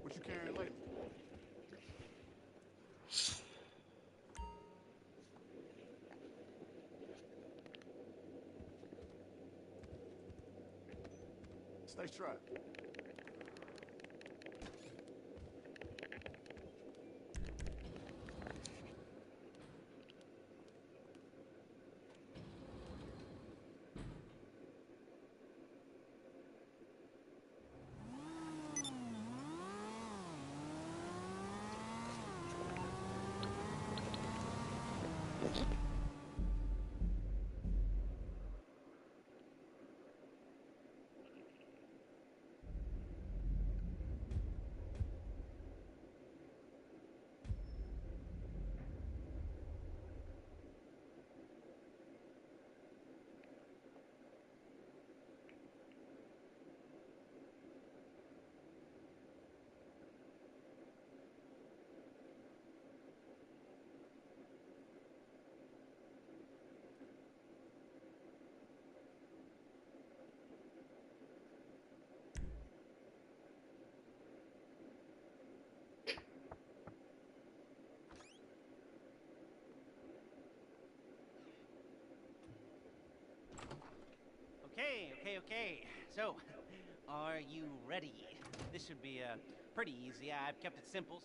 What you carrying lately? Stay strapped. Okay. So, are you ready? This should be pretty easy. I've kept it simple.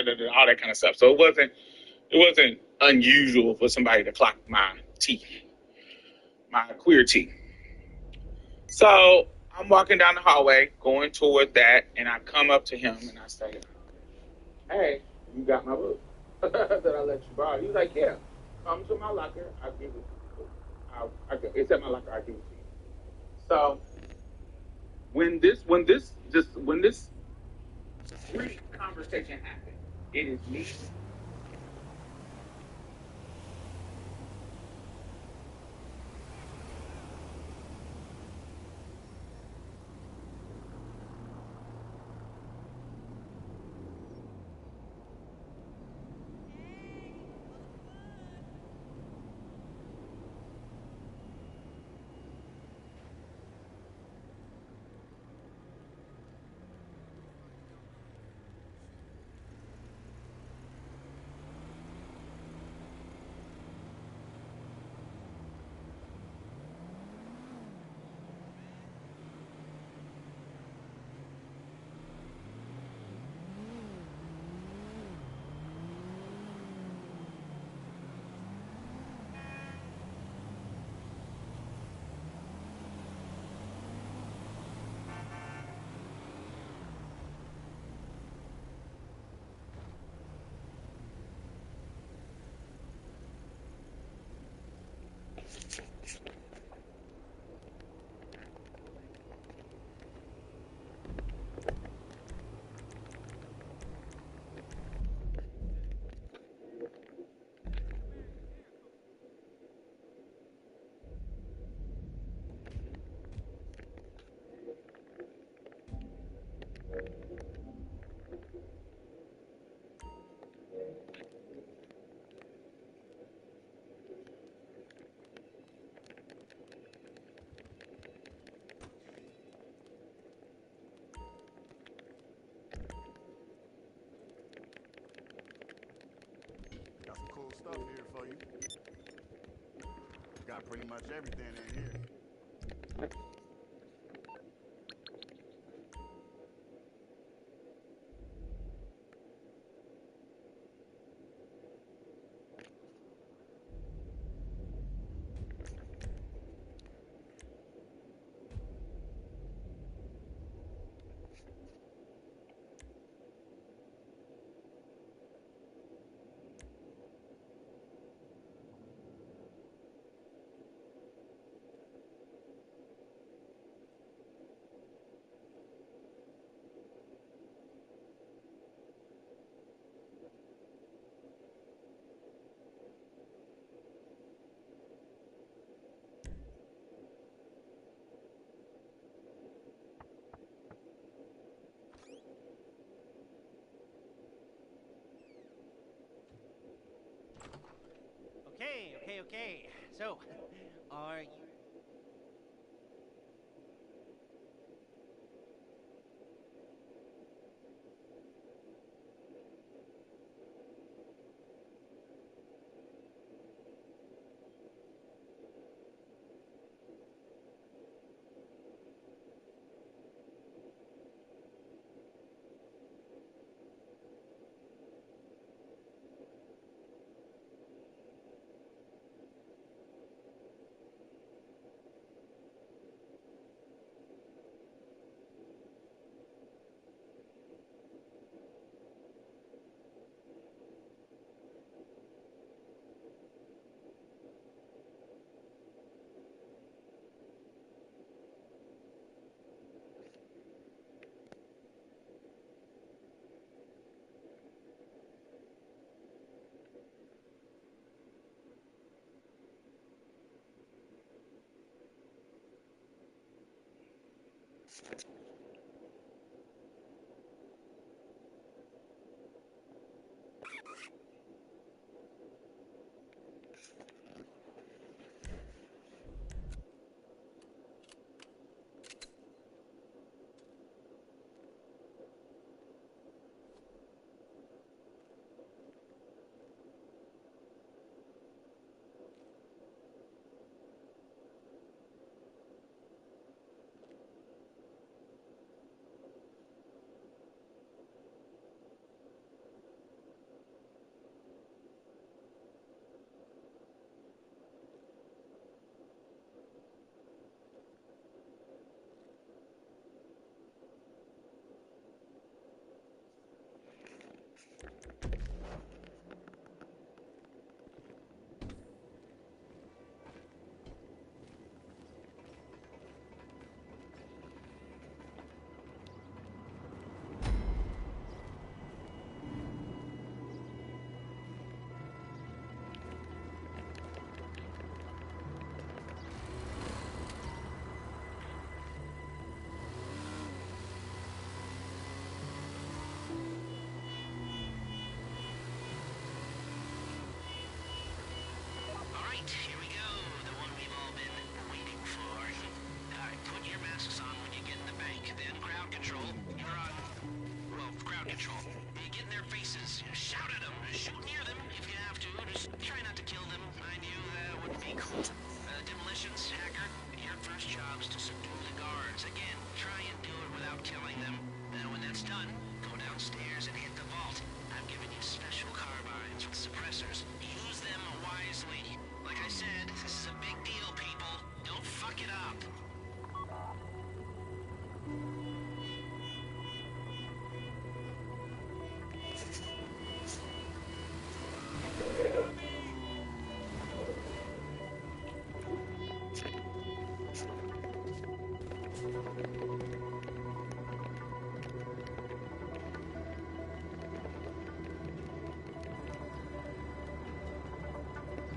all that kind of stuff. So it wasn't unusual for somebody to clock my teeth, my queer teeth. So I'm walking down the hallway, going toward that, and I come up to him and I say, "Hey, you got my book that I let you borrow?" He's like, "Yeah, come to my locker. I'll give it. It's at my locker. I'll give it to you." So when this brief conversation happened, it is me. Got some cool stuff here for you. Got pretty much everything in here. Okay. So, are you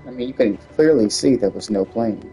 I mean, you can clearly see there was no plane.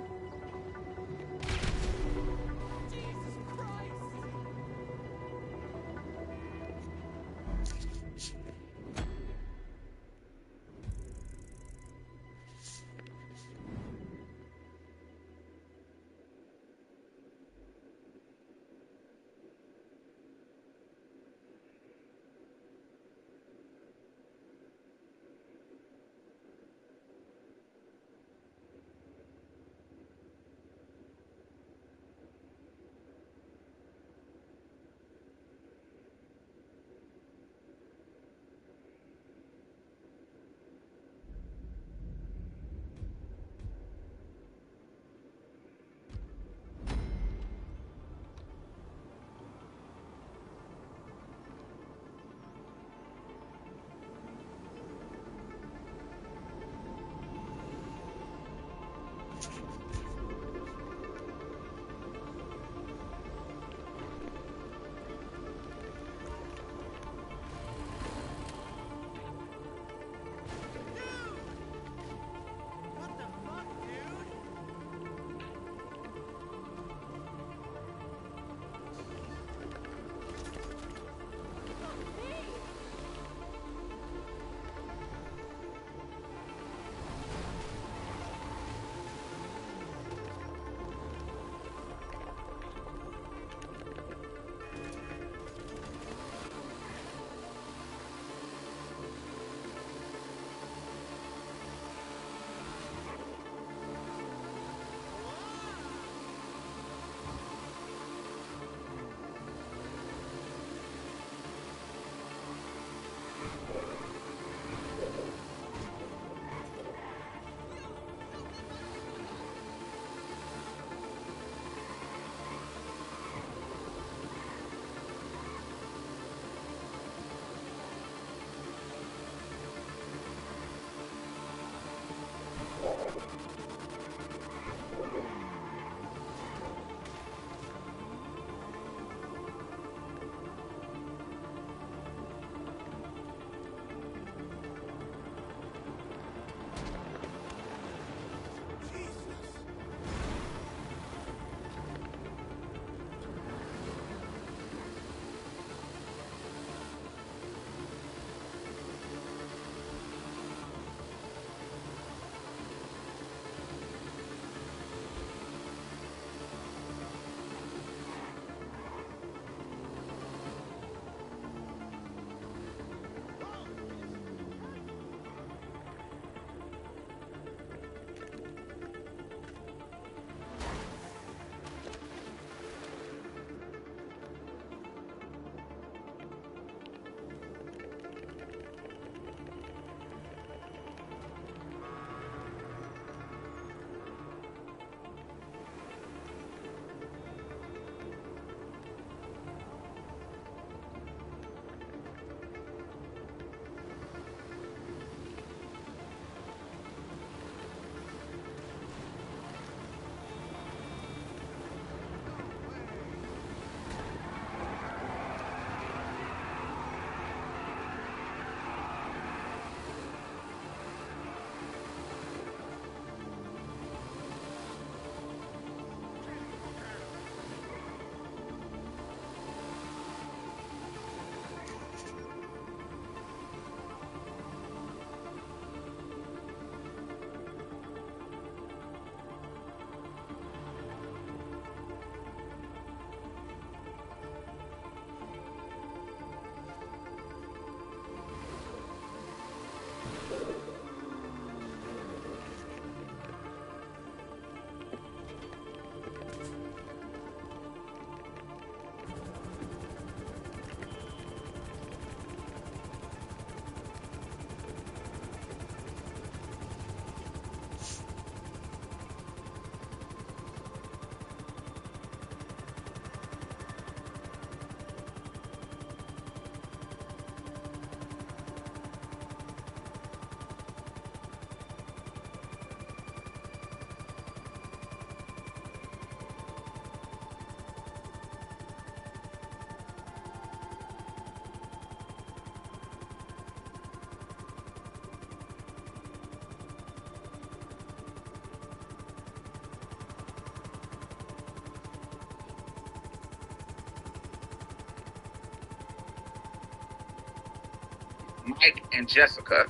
Mike and Jessica,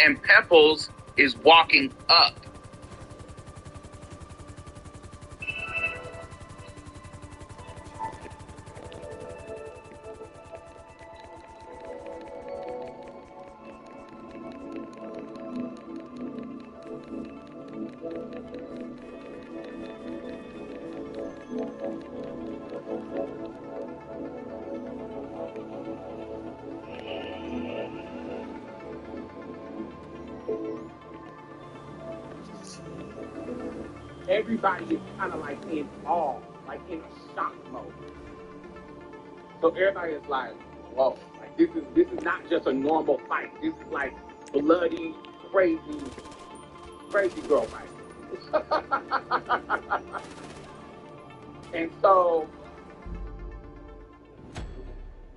and Pebbles is walking up. Everybody is kind of like in awe, like in shock mode. So everybody is like, whoa, like this is not just a normal fight. This is like bloody, crazy girl fight. And so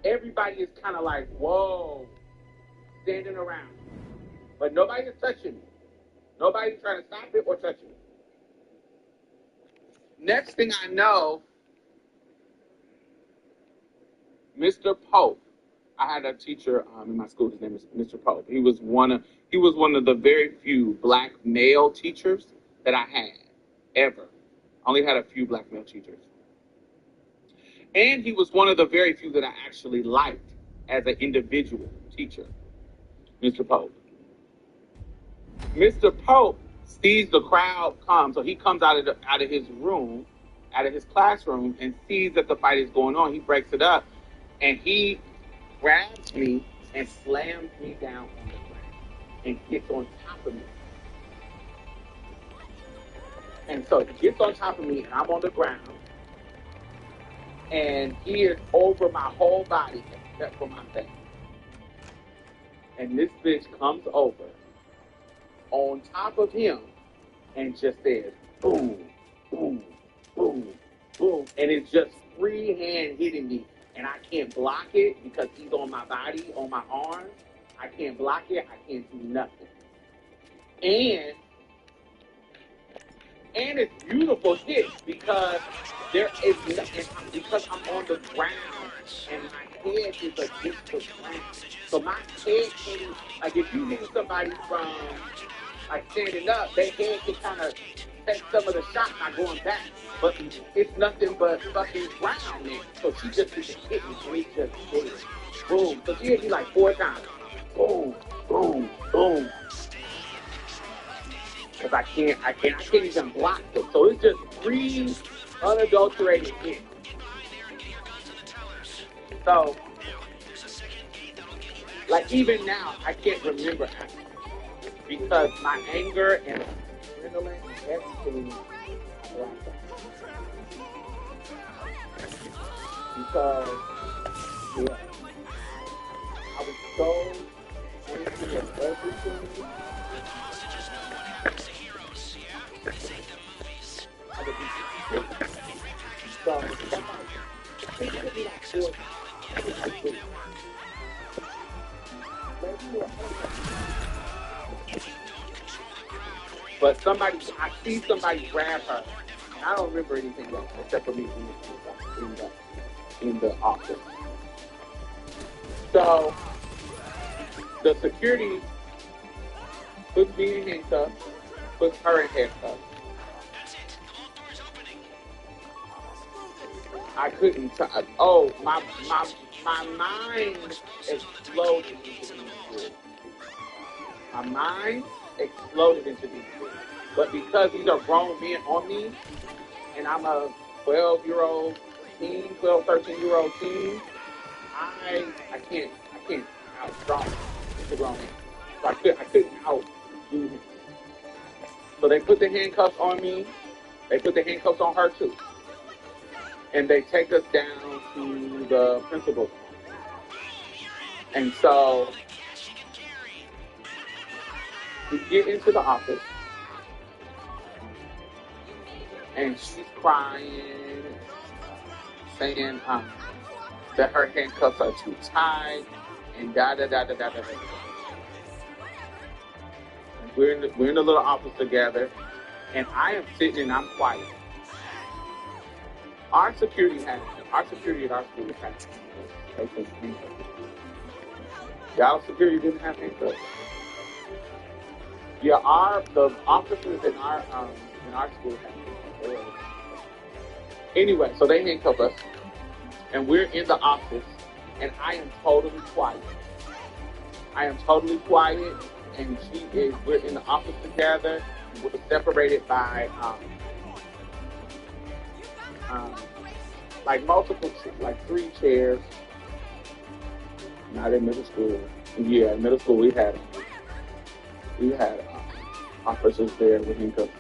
everybody is kind of like, whoa, standing around. But nobody is touching me. Nobody's trying to stop it or touch it. Next thing I know, Mr. Pope. I had a teacher in my school. His name is Mr. Pope. He was one of the very few black male teachers that I had ever. I only had a few black male teachers, and he was one of the very few that I actually liked as an individual teacher. Mr. Pope. Mr. Pope sees the crowd come, so he comes out of his room, out of his classroom, and sees that the fight is going on. He breaks it up, and he grabs me and slams me down on the ground and gets on top of me. And so he gets on top of me, and I'm on the ground, and he is over my whole body except for my face. And this bitch comes over on top of him and just says, boom, boom, boom, boom. And it's just free hand hitting me. And I can't block it because he's on my body, on my arm. I can't block it. I can't do nothing. And it's beautiful hit because because I'm on the ground and my head is against the ground. So my head can, like if you hit somebody from like standing up, their head can kind of take some of the shot by going back. But it's nothing but fucking ground, man. So she just hit me and it just did. Boom. So she hit me like 4 times. Boom, boom, boom. Because I can't even block it. So it's just 3 unadulterated hits. So, like even now, I can't remember after. Because my anger and adrenaline, everything blacked out. Because, yeah, I was so angry at everything. I would be so but I see somebody grab her. And I don't remember anything else except for me in the office. So the security puts me in handcuffs, puts her in handcuffs. I couldn't. My mind exploded into these kids. My mind exploded into these kids. But because these are grown men on me, and I'm a 12-year-old teen, 12, 13-year-old teen, I can't outdraw the grown man. So I couldn't outdo him. So they put the handcuffs on me. They put the handcuffs on her too. And they take us down to the principal's office. And so we get into the office, and she's crying, saying that her handcuffs are too tight, and da-da-da-da-da-da-da. We're in the little office together, and I am sitting and I'm quiet. Our security at our school has Y'all security didn't have handcuffs. Yeah, the officers in our school have handcuffs. Anyway, so they handcuff us, and we're in the office, and I am totally quiet. And we're in the office together. We're separated by like multiple, like 3 chairs. Not in middle school. Yeah, in middle school we had officers there with handcuffs.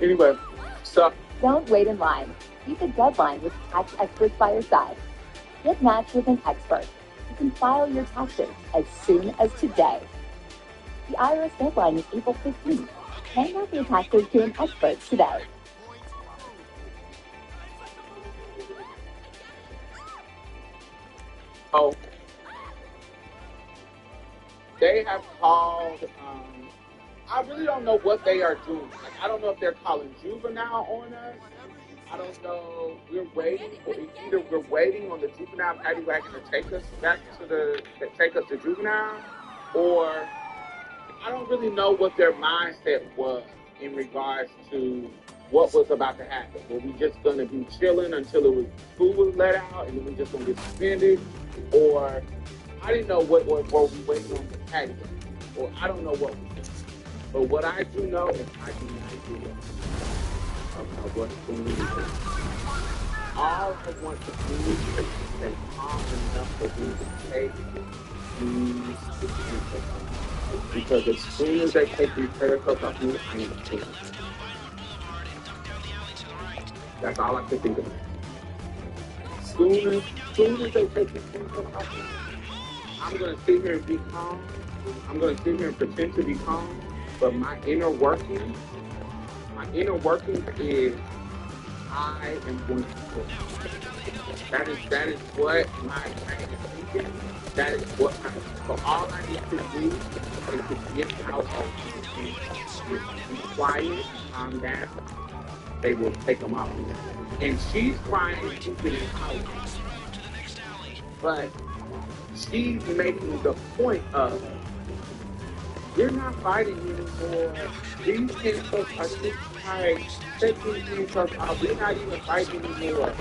Anyway, so don't wait in line. Keep a deadline with tax experts by your side. Get matched with an expert. You can file your taxes as soon as today. The IRS deadline is April 15th. Hand out your taxes to an expert today. oh, they have called. I really don't know what they are doing. Like, I don't know if they're calling juvenile on us. I don't know. We're waiting on the juvenile paddy wagon to take us to juvenile, or I don't really know what their mindset was in regards to what was about to happen. Were we just going to be chilling until school was let out, and then we just going to get suspended, or I didn't know what were we waiting on the paddy wagon, or I don't know what we did. But what I do know is I do not idea about what's going on. All I want to do is stay calm enough for me to take these decisions. Because as soon as they take these haircuts off me, I am changed. That's all I can think of. As soon as they take these haircuts off me, I'm going to sit here and be calm. I'm going to sit here and pretend to be calm. But my inner working is I am going to quit. That is what my brain is thinking. That is what so all I need to do is to get out of be quiet, calm down. They will take them off. And she's trying to get it out. But she's making the point of, we're not fighting anymore. These handcuffs are too tight. Take these handcuffs off. We're not even fighting anymore.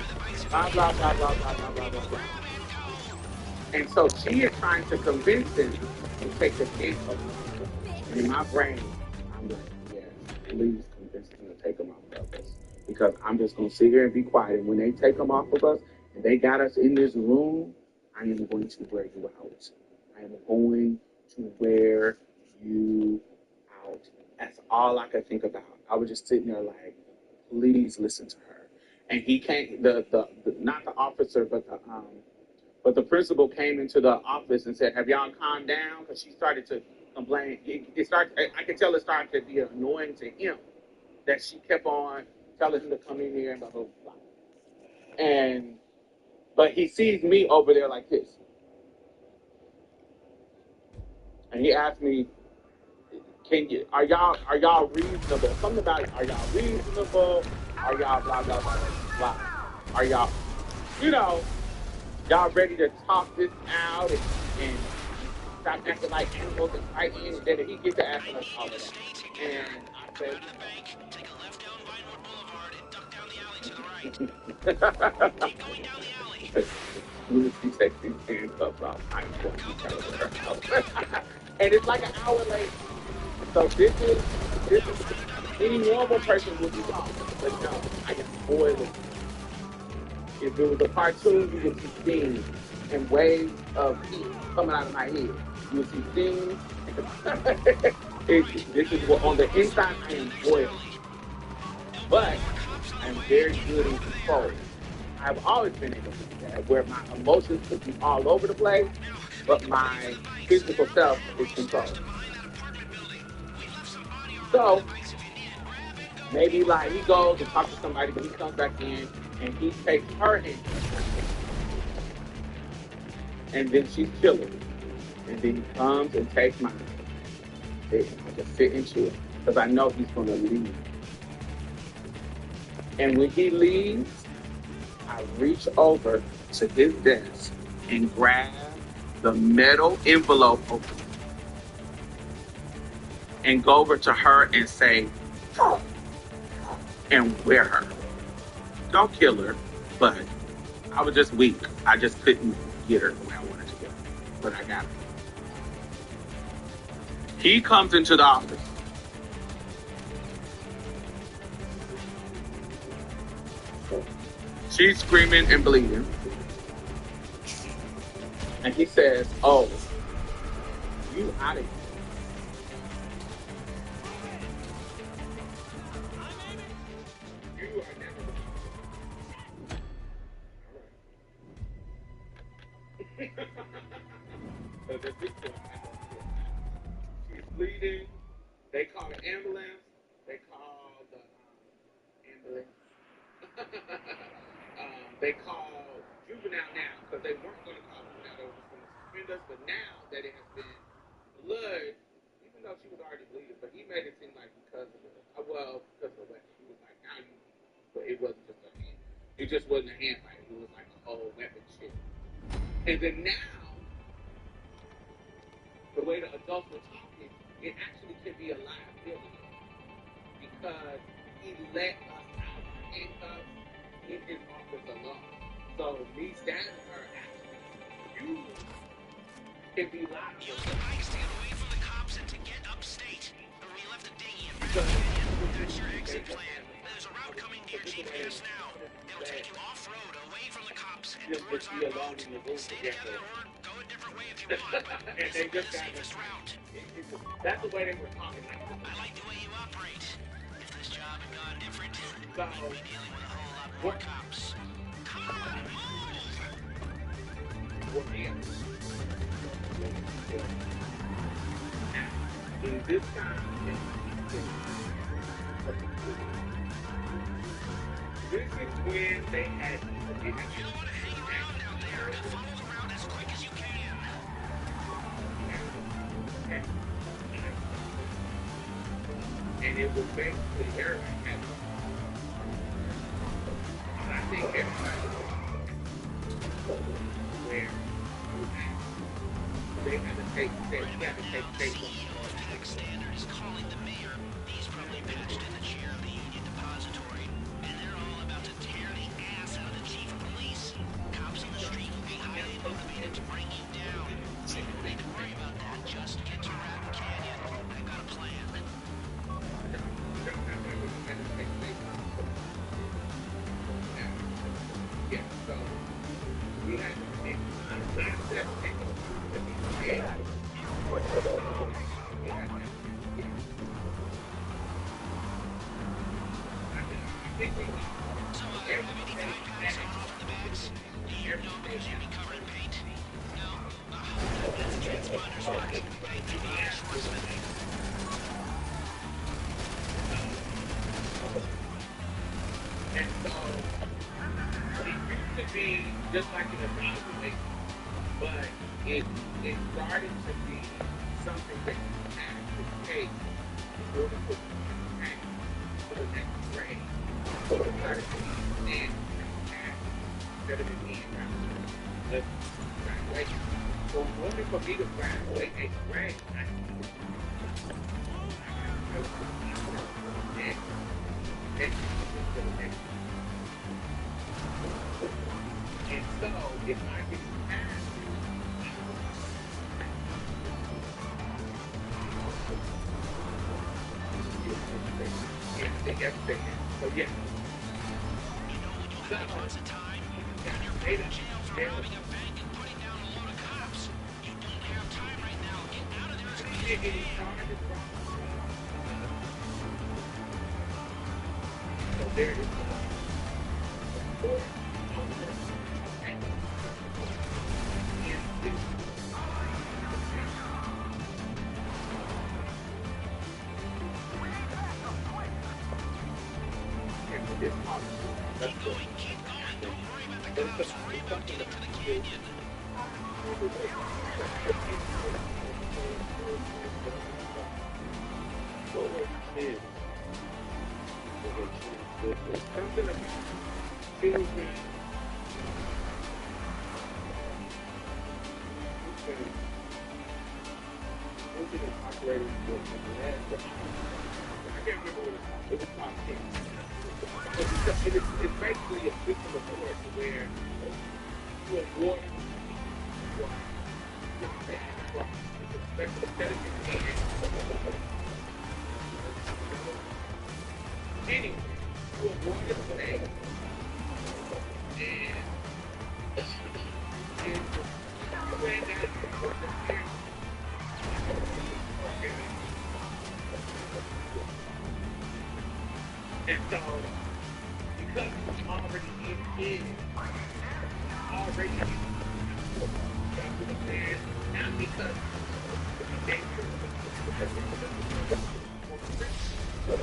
Blah, blah, blah, blah, blah, blah, blah, blah, blah. And so she is trying to convince them to take the handcuffs off. And in my brain, I'm like, yes, please convince them to take them off of us. Because I'm just going to sit here and be quiet. And when they take them off of us, and they got us in this room, I am going to wear you out. I am going to wear you out. That's all I could think about. I was just sitting there like, please listen to her. And he came, the not the officer, but the principal came into the office and said, "Have y'all calmed down?" Because she started to complain. I could tell it started to be annoying to him that she kept on telling him to come in here and blah blah blah. But he sees me over there like this, and he asked me, are y'all reasonable? Something about it. Are y'all reasonable? Are y'all blah, blah, blah, blah? Are y'all, y'all ready to talk this out and stop acting like animals and fighting? And then he gets to asking us all of that. And I said, when she takes these handcuffs off, I'm going to tell her. And it's like an hour later. So this is any normal person would be wrong. But no, I can spoil it. If it was a cartoon, you would see things and waves of heat coming out of my head. You would see things. This is what on the inside I am boiling. But I'm very good in control. I've always been able to do that, where my emotions could be all over the place, but my physical self is controlled. So, maybe like he goes and talks to somebody, but he comes back in and he takes her hand. And then she's chilling. And then he comes and takes mine. I just sit and chill, because I know he's going to leave. And when he leaves, I reach over to his desk and grab the metal envelope open and go over to her and say, and wear her. Don't kill her, but I was just weak. I just couldn't get her the way I wanted to get her, but I got her. He comes into the office. She's screaming and bleeding. And he says, oh, you out of here. You are never so the big one, she's bleeding. They call the ambulance. They call the ambulance. They call juvenile now because they weren't going to call juvenile. They were just going to suspend us. But now that it has been blood, even though she was already bleeding, but he made it seem like because of the weapon. He was like, now you, but it wasn't just a hand. It just wasn't a hand fight. It was like a whole weapon shit. And then now, the way the adults were talking, it actually can be a liability because he let us out of handcuffs in his office alone. So me stabbing her actually, you can be liable. Use the bikes to get away from the cops and to get upstate. Or we left a dinghy in Because That's your exit plan. There's a route coming to your GPS now. It'll take you off-road, away from the cops, and towards our boat. Stay together or go a different way if you want. and they just the got safest route. That's the way they were talking. I like the way you operate. If this job had gone different, So, we'd be dealing with a whole lot more cops. Come on, move! In this time, this is when they had. You don't want to hang around out there. Follow the route as quick as you can. And it was basically everybody had. And I think everybody where they had to take CEO of Pack Standard is calling the mayor. He's probably patched in the chair of the union depository, and they're all about to tear the ass out of the chief of police. Cops on the street will be highly motivated to bring you down. So you don't need to worry about that. Just get to Rabbit Canyon. I've got a plan. Yeah, so we had to take So, have any backpacks off in the bags? Your nose should be covered in paint. No? That's a transponder spot. Right through the enforcement. and so it used to be just like an evaluation, but it started to be something that you have to take in order to pass to the next grade. So it started to be then instead of it being the graduation. So in order for me to graduate 8th grade, I and so, if I get past everything. So, yeah. You know when you have lots of time, when you're put in jail for robbing a bank and putting down a load of cops, you don't have time right now. Get out of there as quick as you can. So there it is. Keep going, keep going. Don't worry about the cops. Worry about getting to the canyon. graduated with the last year. I can't remember what it was called. It's basically a system of awards where you award anyway, you awarded for that. And so, because I'm already in, already in, not because they so,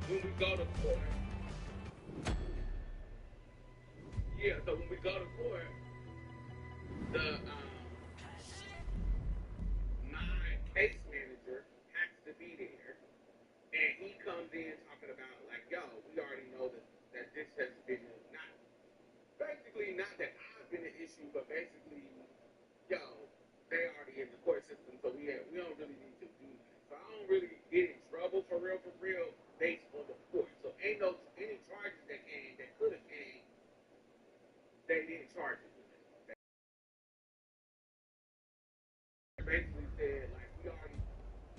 when we go to court, so when we go to court, my case manager has to be there, and he comes in talking about like, yo, we already know that this has been not that I've been an issue, but basically, yo, they already in the court system, so we don't really need to do that. So I don't really get in trouble for real, based on the court. So ain't no any charges that could have came, they didn't charge it with it. They basically said like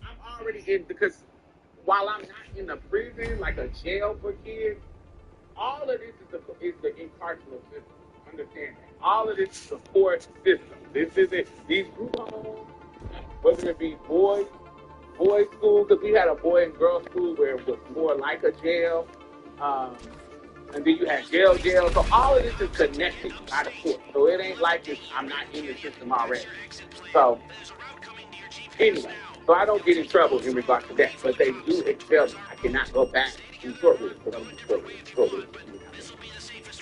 I'm already in, because while I'm not in a prison like a jail for kids, all of this is the incarceral system. Understand that. All of this support system. This isn't these group homes, whether it be boys school, because we had a boy and girl school where it was more like a jail, and then you had jail. So all of this is connected by the court. So it ain't like I'm not in the system already. So anyway, so I don't get in trouble in regards to that, but they do expel me. I cannot go back to short with it because I'm in short with it.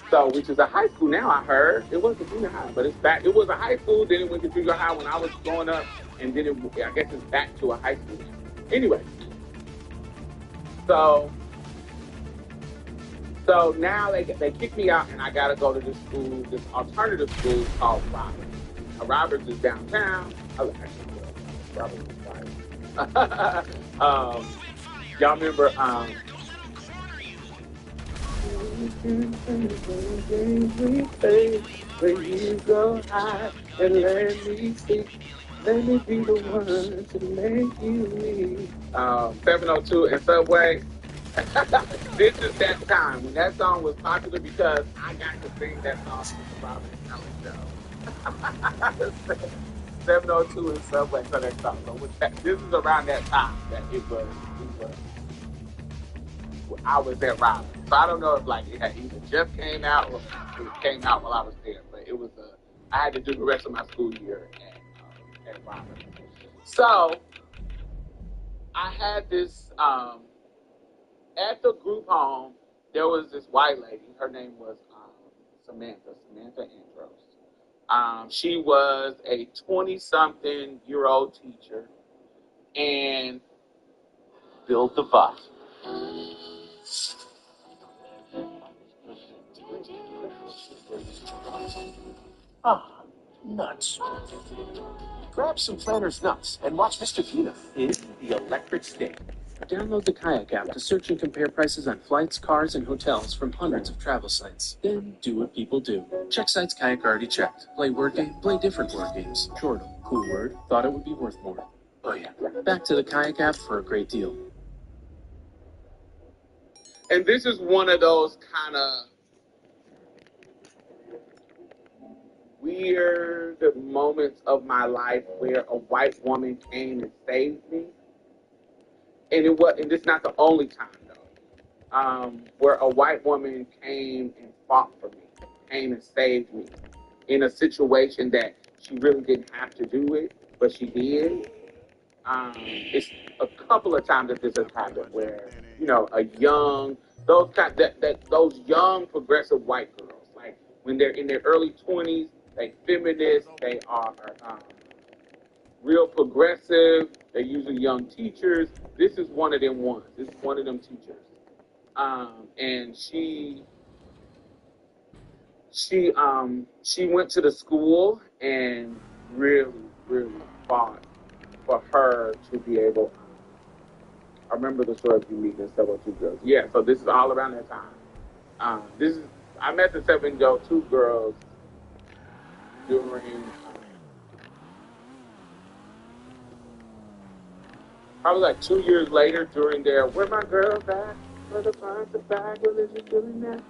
So, which is a high school now, I heard. It wasn't junior high, but it's back. It was a high school, then it went to junior high when I was growing up, and then I guess it's back to a high school. Anyway, so now they kick me out, and I got to go to this school, this alternative school called Roberts. Roberts is downtown. Roberts is fine. Y'all remember... When you go high and let me see, let me be the one to make you leave. 702 and Subway. This is that time when that song was popular because I got to sing that song to the Robert Show. 702 and Subway for that song. So this is around that time that it was I was at Robert. So I don't know if like it had either just came out or it came out while I was there. But it was I had to do the rest of my school year at Robert. So I had this at the group home. There was this white lady. Her name was Samantha Andros. She was a 20-something-year-old teacher and built the bus. Ah, nuts. Grab some Flanders nuts and watch Mr. Peanut in the electric stick. Download the Kayak app to search and compare prices on flights, cars, and hotels from hundreds of travel sites. Then do what people do. Check sites Kayak already checked. Play word game, play different word games. Chortle, cool word, thought it would be worth more. Oh yeah, back to the Kayak app for a great deal. And this is one of those kind of weird moments of my life where a white woman came and saved me. And it's not the only time though, where a white woman came and fought for me, came and saved me in a situation that she really didn't have to do it, but she did. It's a couple of times that this has happened where, those young progressive white girls, like when they're in their early 20s, they feminists, they are real progressive, they're usually young teachers. This is one of them ones. This is one of them teachers. And she she went to the school and really, really fought for her to be able. I remember the story of you meeting and several two girls. Yeah, so this is all around that time. I met the 7 girls during probably like 2 years later during their "Where My Girls At? Where the Funds the Bag? What is you doing that?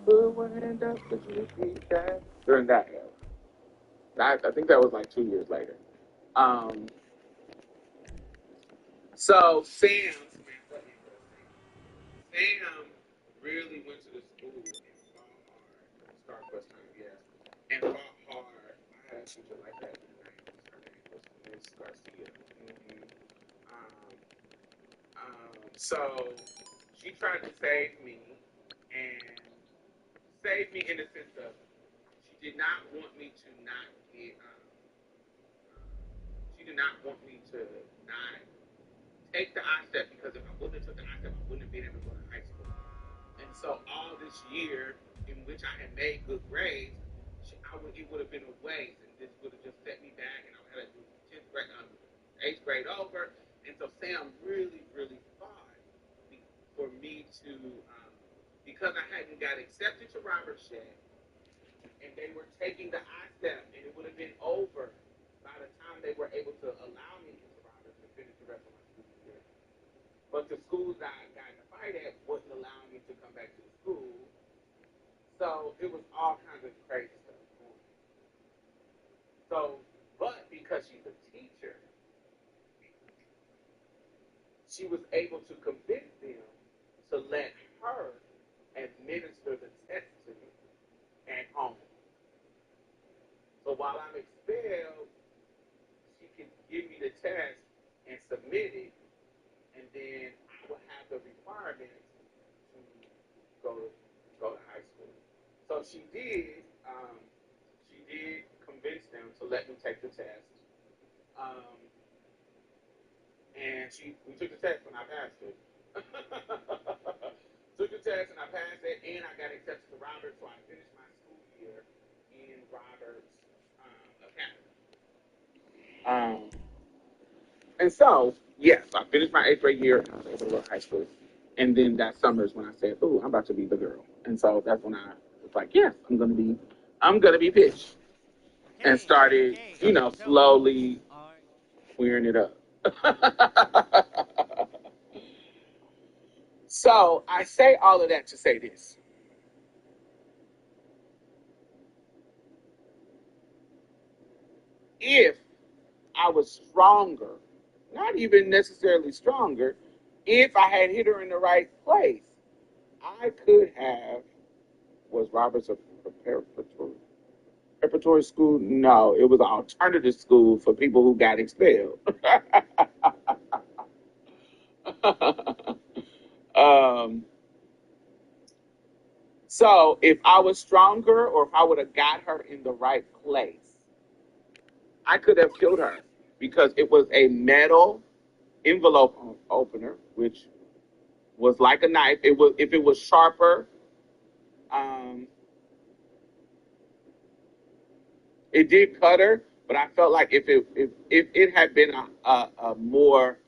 Put one hand up, could you repeat that?" During that era. I think that was like 2 years later. So Sam really went to the school and fought hard. Start first time, yes. And fought hard. I had a teacher like that. Her name was Miss Garcia. Mm-hmm. So she tried to save me, and save me in the sense of she did not want me to not get. She did not want me to not take the I-step, because if I wouldn't have took the I-step, I wouldn't have been able to go to high school. And so all this year in which I had made good grades, it would have been a waste, and this would have just set me back, and I would have to do 8th grade over. And so Sam really, really fought for me to, because I hadn't got accepted to Robert Shea, and they were taking the I-step, and it would have been over by the time they were able to allow me into Robert to finish the rest of my school year. But the schools that I got in a fight at wasn't allowing me to come back to the school. So it was all kinds of crazy stuff. So, but because she's a teacher, she was able to convince them to let her administer the test to me at home. So while I'm expelled, she can give me the test and submit it, and then I will have the requirements to go to high school. So she did convince them to let me take the test. And we took the test and I passed it. Took the test and I passed it, and I got accepted to Roberts, so I finished my school year in Roberts Academy. And so, yes, I finished my 8th grade year and I was able to go to high school. And then that summer is when I said, "Ooh, I'm about to be the girl." And so that's when I was like, "Yes, I'm gonna be Pitch," and started, slowly queering it up. So I say all of that to say this. If I was stronger, not even necessarily stronger, if I had hit her in the right place, I could have. Was Roberts a preparatory school? No, it was an alternative school for people who got expelled. So if I was stronger, or if I would have got her in the right place, I could have killed her, because it was a metal envelope opener, which was like a knife. If it was sharper, it did cut her, but I felt like if it had been a more,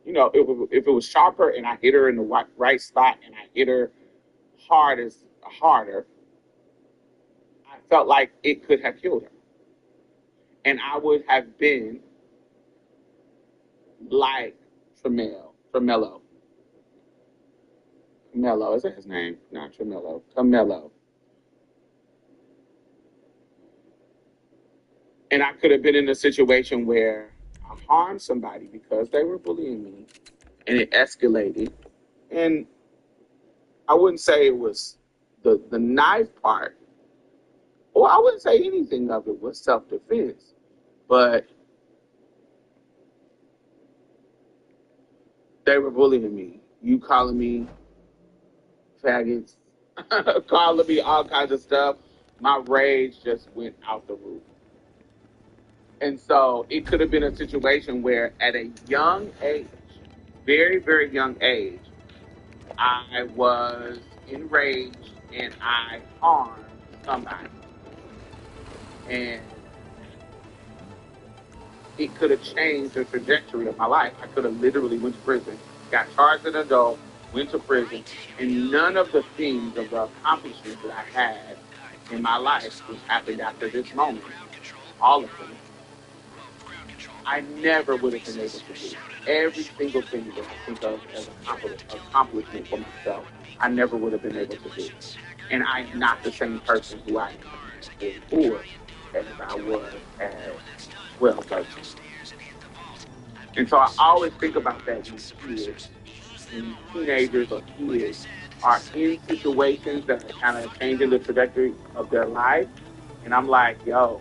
if it was sharper and I hit her in the right spot and I hit her harder, I felt like it could have killed her, and I would have been like Tremello. Is that his name? Not Tremello. Carmelo. And I could have been in a situation where I harmed somebody because they were bullying me, and it escalated. And I wouldn't say it was the knife part, or I wouldn't say anything of it was self-defense, but they were bullying me. You calling me faggots, calling me all kinds of stuff. My rage just went out the roof. And so it could have been a situation where at a young age, very, very young age, I was enraged and I harmed somebody. And it could have changed the trajectory of my life. I could have literally went to prison, got charged as an adult, went to prison, and none of the things of the accomplishments that I had in my life, which happened after this moment, all of them, I never would have been able to do. Every single thing that I think of as an accomplishment for myself, I never would have been able to do. And I'm not the same person who I am before as I was at 12, 13. And so I always think about that when kids, when teenagers or kids are in situations that are kind of changing the trajectory of their life. And I'm like, yo,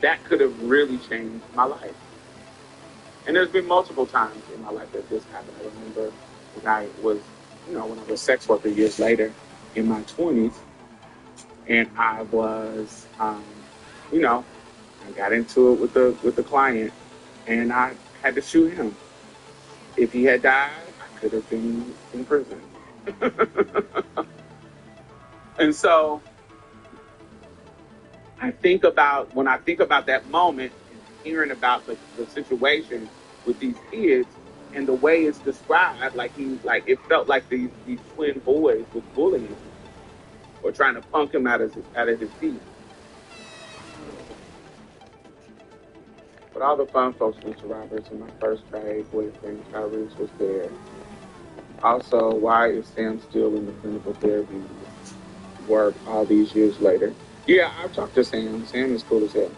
that could have really changed my life. And there's been multiple times in my life that this happened. I remember when I was a sex worker years later in my 20s, and I was, I got into it with the client, and I had to shoot him. If he had died, I could have been in prison. And so when I think about that moment and hearing about the situation with these kids and the way it's described, it felt like these twin boys was bullying him or trying to punk him out of his seat. But all the fun folks went to Roberts, and my first grade boyfriend, Tyrese, was there. Also, why is Sam still in the clinical therapy work all these years later? Yeah, I've talked to Sam. Sam is cool as hell.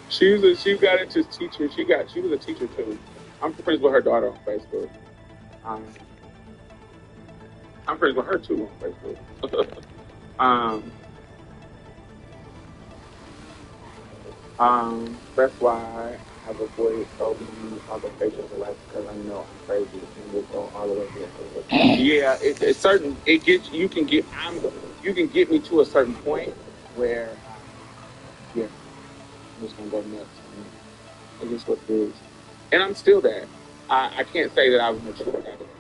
She got into teacher. She was a teacher too. I'm friends with her daughter on Facebook. I'm friends with her too on Facebook. That's why I have avoided so many other pages of life, because I know I'm crazy and will go all the way there. Yeah, it's certain. You can get me to a certain point where, yeah, I'm just gonna go nuts. It is what it is, and I'm still there. I can't say that I've matured out of it.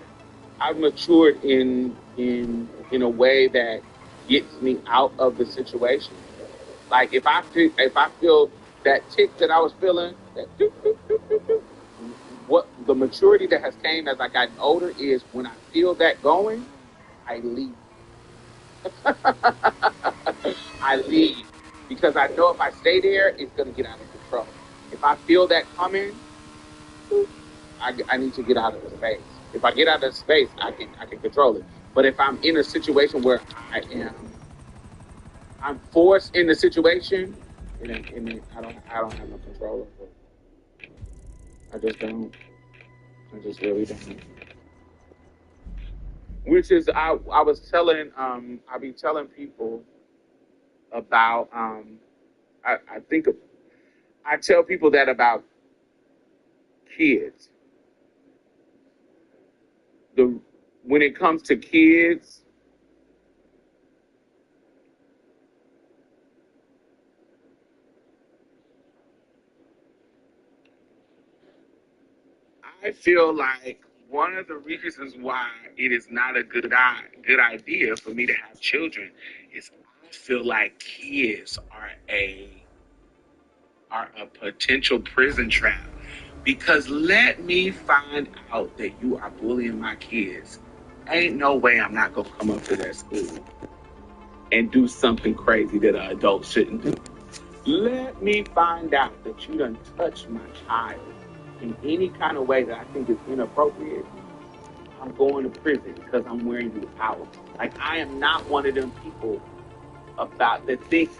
I've matured in a way that gets me out of the situation. Like if I feel that tick that I was feeling, that doop, doop, doop, doop, doop, what the maturity that has came as I gotten older is when I feel that going, I leave. I leave because I know if I stay there, it's gonna get out of control. If I feel that coming, I need to get out of the space. If I get out of the space, I can control it. But if I'm in a situation where I'm forced in the situation, and I don't have no control over it. I just don't. I just really don't. Which is I was telling I be telling people about I tell people that about kids. When it comes to kids, I feel like one of the reasons why it is not a good idea for me to have children is I feel like kids are a potential prison trap. Because let me find out that you are bullying my kids. Ain't no way I'm not gonna come up to that school and do something crazy that an adult shouldn't do. Let me find out that you done touched my child in any kind of way that I think is inappropriate. I'm going to prison because I'm wearing you out. Like, I am not one of them people about that think.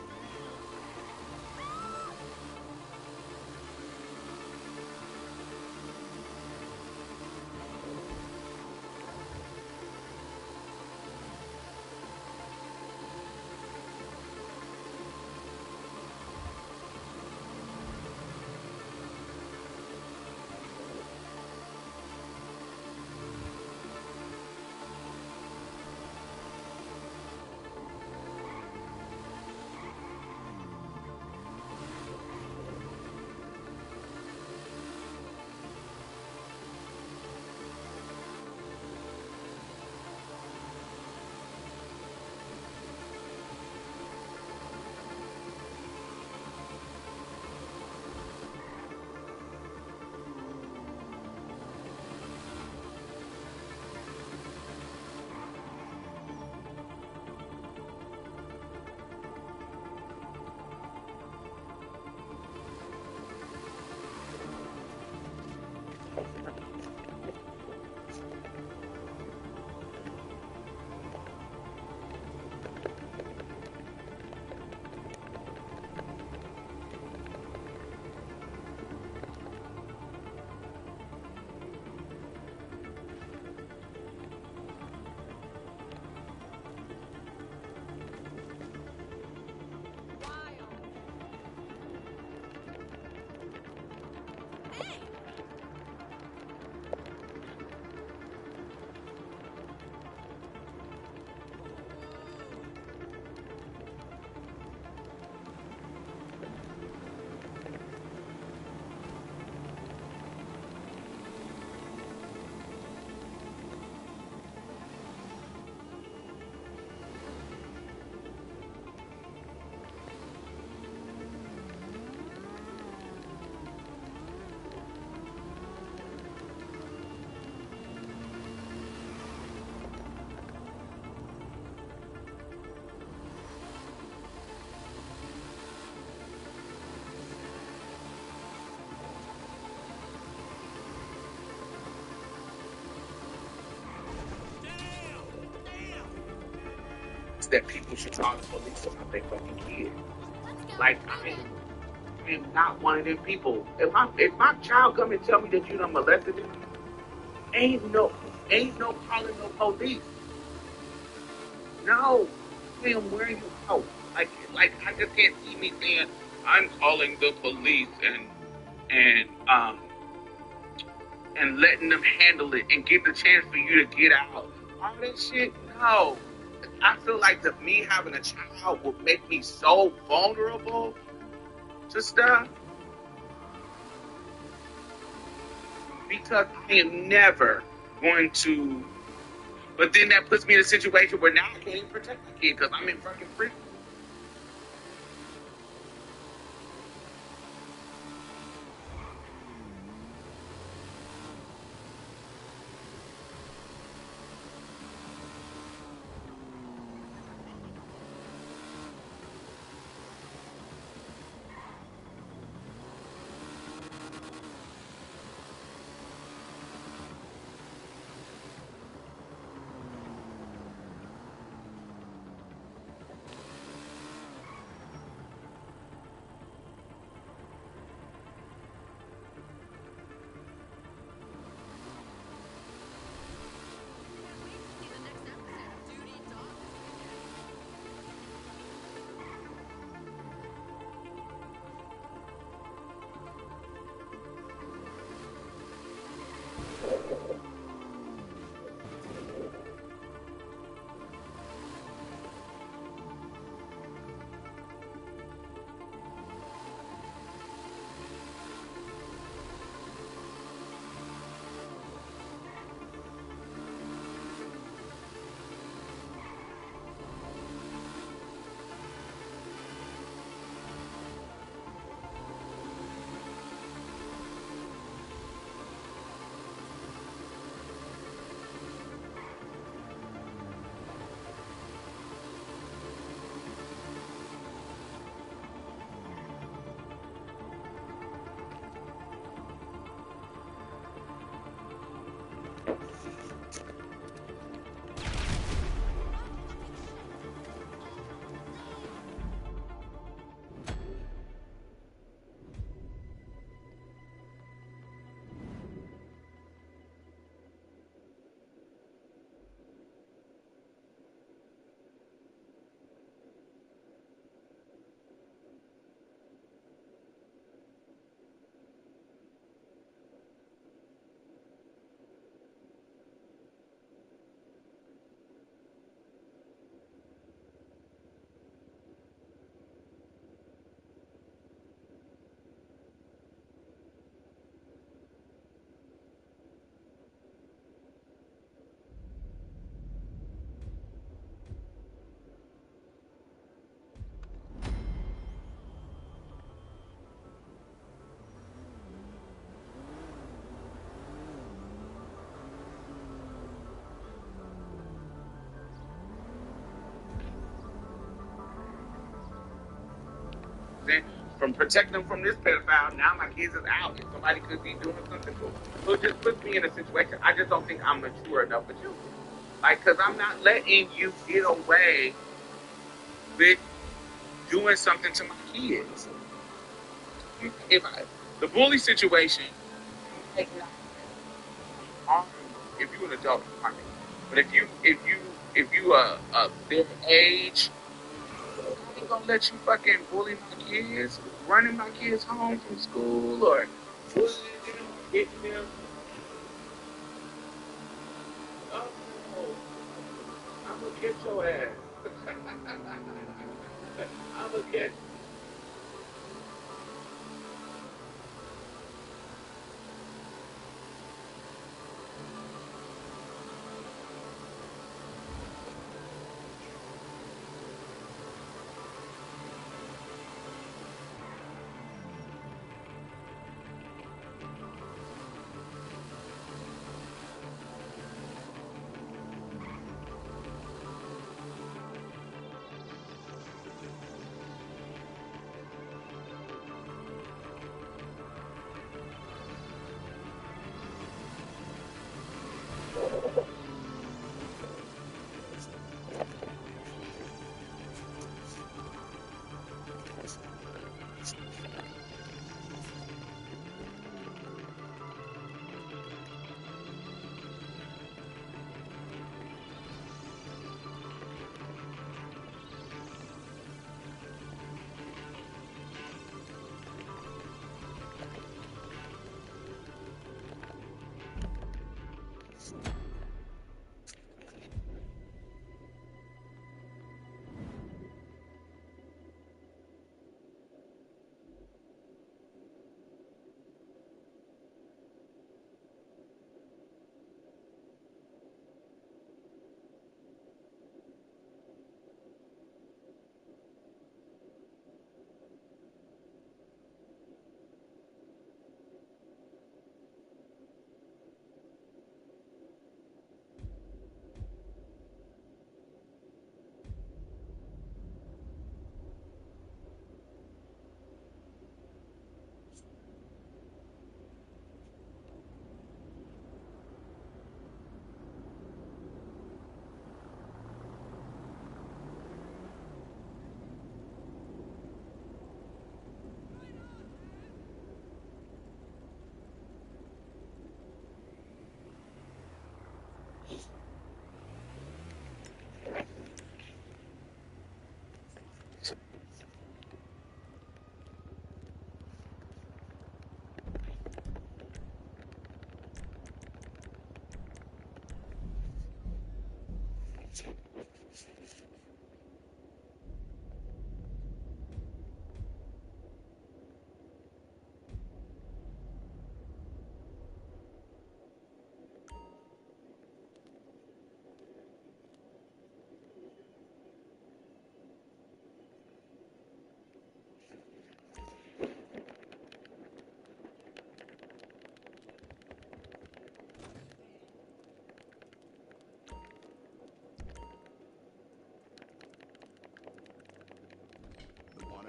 that people should call the police about their fucking kid. Like, I am not one of them people. If my child come and tell me that you done molested him, ain't no calling no police. No, man, where are you out? Like I just can't see me saying I'm calling the police and um and letting them handle it and get the chance for you to get out. All that shit, no. I feel like me having a child would make me so vulnerable to stuff because I am never going to. But then that puts me in a situation where now I can't even protect my kid because I'm in fucking prison. From protecting them from this pedophile, now my kids is out and somebody could be doing something to them. So it just puts me in a situation. I just don't think I'm mature enough for children. Like, because I'm not letting you get away with doing something to my kids. The bully situation, if you're an adult, but if you their age, I ain't gonna let you fucking bully my kids, running my kids home from school or bullying them, hitting them. Oh, I'm gonna get your ass. I'm gonna get.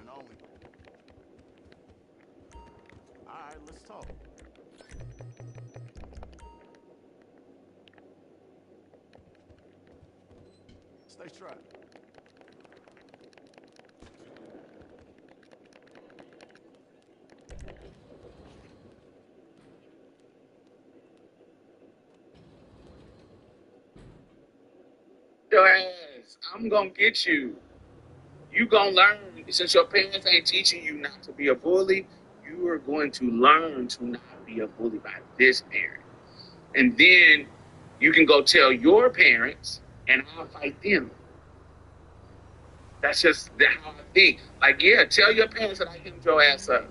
and only. Alright, let's talk. Stay strapped. Your ass, I'm gonna get you. You gonna learn since your parents ain't teaching you not to be a bully. You are going to learn to not be a bully by this parent, and then you can go tell your parents, and I'll fight them. That's just how I think. Like, yeah, tell your parents that I hemmed your ass up,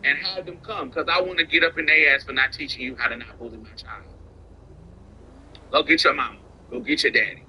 and have them come, because I want to get up in their ass for not teaching you how to not bully my child. Go get your mama. Go get your daddy.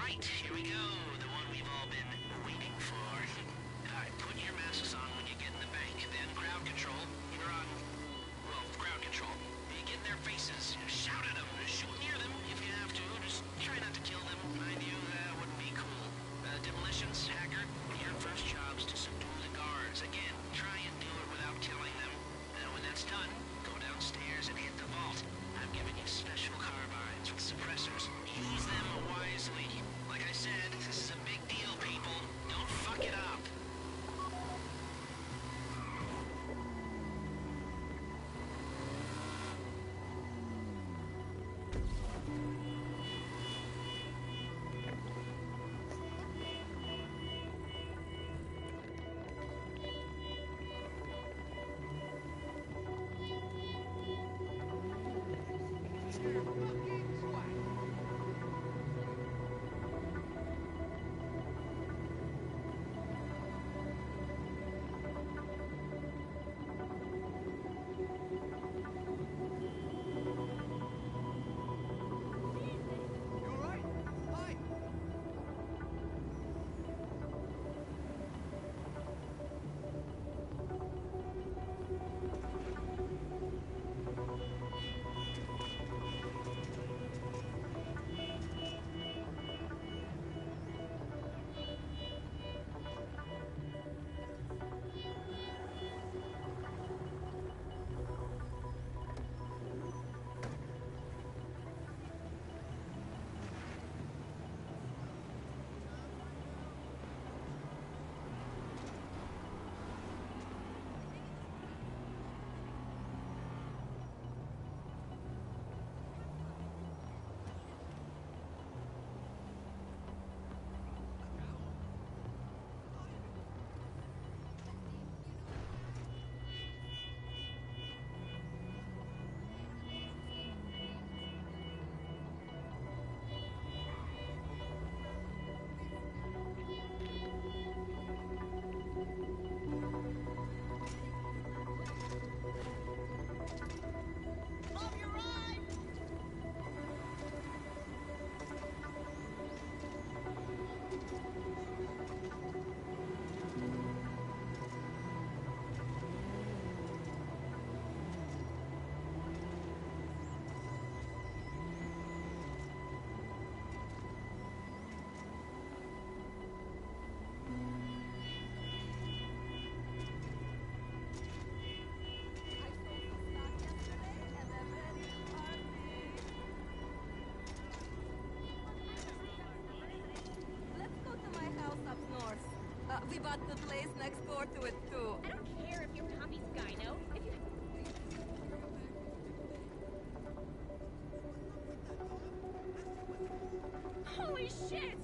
right, here we go. The one we've all been waiting for. Alright, put your masks on when you get in the bank. Then crowd control. You're on, well, crowd control. You get in their faces. Shout at them. Shoot near them if you have to. Just try not to kill them. Mind you, that wouldn't be cool. Demolitions, hacker, your first job's to subdue the guards. Again, try and do it without killing them. When that's done, go downstairs and hit the vault. I've given you special carbines with suppressors. Use them wisely. Like I said, this is a big deal, people. Don't fuck it up. We bought the place next door to it, too. I don't care if you're Poppy's gyno. If you... Holy shit!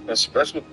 That's what.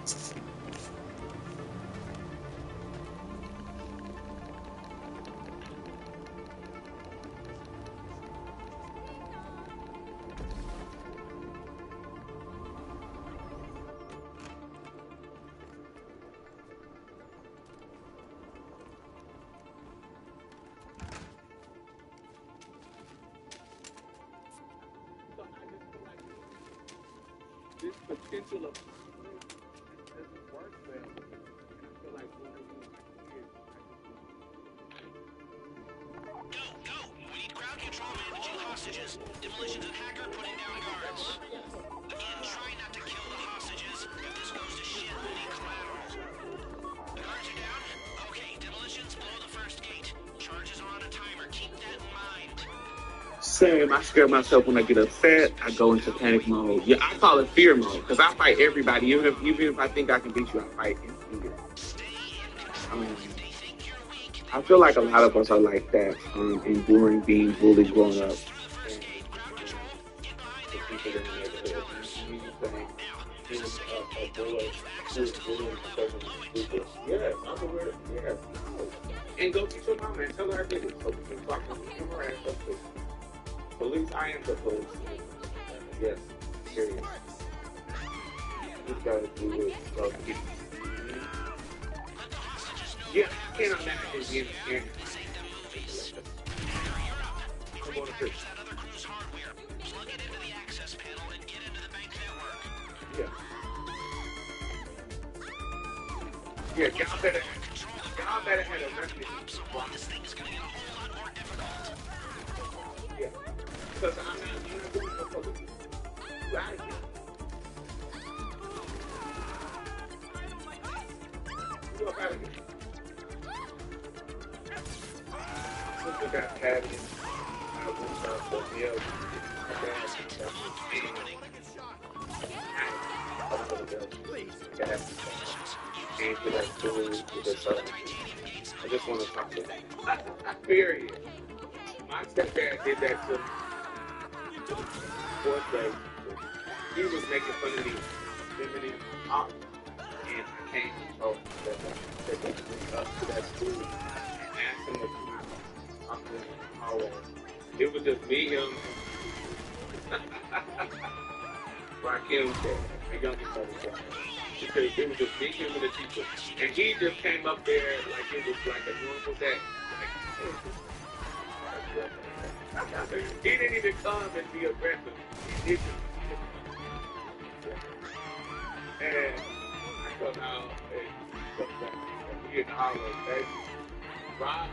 This potential of doesn't work well. I feel like one of my kids. Go! We need crowd control managing hostages. Demolitions and Hacker putting down guards. Again, try not to kill the hostages. If this goes to shit, we'll need collateral. The guards are down? Okay, demolitions blow the first gate. Charges are on a timer. Keep that in mind. Same. I scare myself when I get upset. I go into panic mode. Yeah, I call it fear mode because I fight everybody. Even if I think I can beat you, I fight in fear. I feel like a lot of us are like that, enduring being bullied growing up. Yes, I'm aware. Yes. And go to your mama and tell her I did it so we can talk to her ass up too. Police, I am the police. Yes, serious. You gotta do it. Yeah, I can't imagine being scared. I'm going to fix that other crew's hardware. Plug it into the access panel and get into the bank network. Yeah, y'all better have a message. This thing's gonna get a whole lot more difficult. Yeah, because I'm not doing no public. Right. You up out of here. Sister got patty. I was trying to put me up. I just want to talk to him. Period. My stepdad did that to me. Fourth grade. He was making fun of me, feminine art. And I came and told him that he went up to that school and asked him to come out. I'm in the hallway. It was just me, him, Rakim, the youngest brother. Because it was just me, him, and the teacher. And he just came up there like it was like a normal day. He didn't even come and be aggressive. He didn't. And I go now, hey, he in the hallway, baby. Rob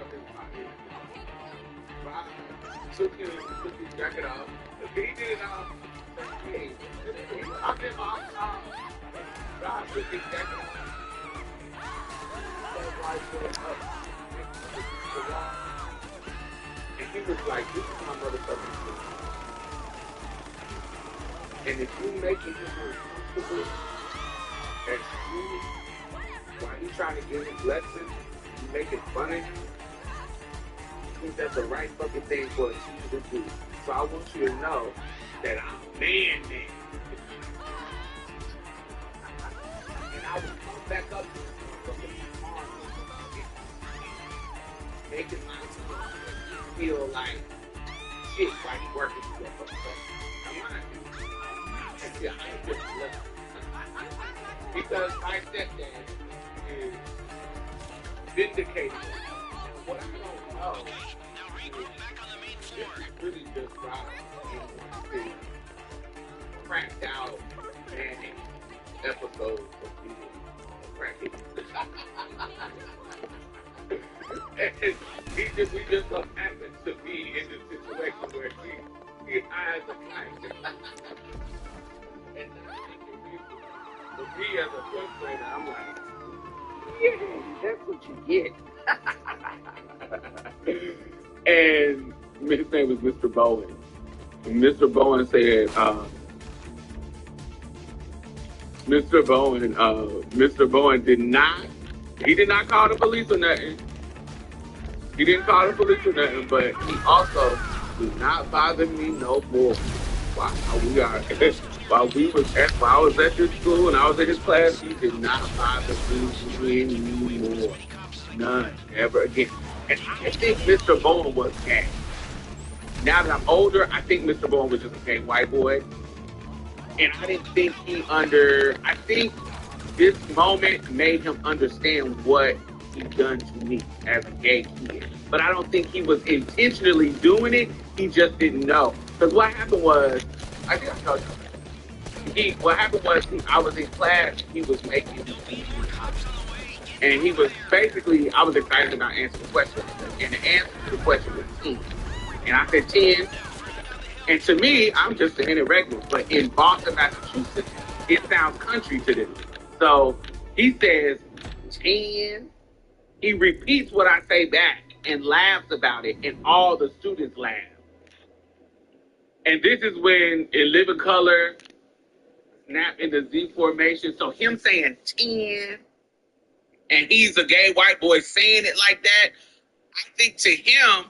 took his jacket off. He did it off. Hey, I'm in my house. Rob took his jacket off. That wife went up. And he was like, this is my motherfucking thing. And if you making him uncomfortable at school, while you trying to give him lessons, you making fun of him, I think that's the right fucking thing for a teacher to do. So I want you to know that I'm man. And I will come back up to you making my feel like shit while you working for your fucking stuff. I'm not doing it. Because my stepdad is vindicated. What I don't know is really just Rob and cracked out manic episodes of being cracking. And we just so happen to be in the situation where he eyes the client. And for me as a first grader, I'm like, yeah, that's what you get. And his name was Mr. Bowen. And Mr. Bowen said, Mr. Bowen did not call the police or nothing. He didn't call the police or nothing, but he also do not bother me no more. While we are while I was at this school and I was in his class, he did not bother me anymore. None, ever again. And I think Mr. Bone was gay. Now that I'm older, I think Mr. Bone was just a gay white boy. And I didn't think I think this moment made him understand what he done to me as a gay kid. But I don't think he was intentionally doing it. He just didn't know. Because what happened was, I think I told you, I was in class, he was making and he was basically, I was excited about answering the question. And the answer to the question was 10. And I said 10. And to me, I'm just an irregular. But in Boston, Massachusetts, it sounds country to them. So he says 10. He repeats what I say back and laughs about it. And all the students laugh. And this is when in living color, snap in the Z formation. So him saying 10, and he's a gay white boy saying it like that, I think to him,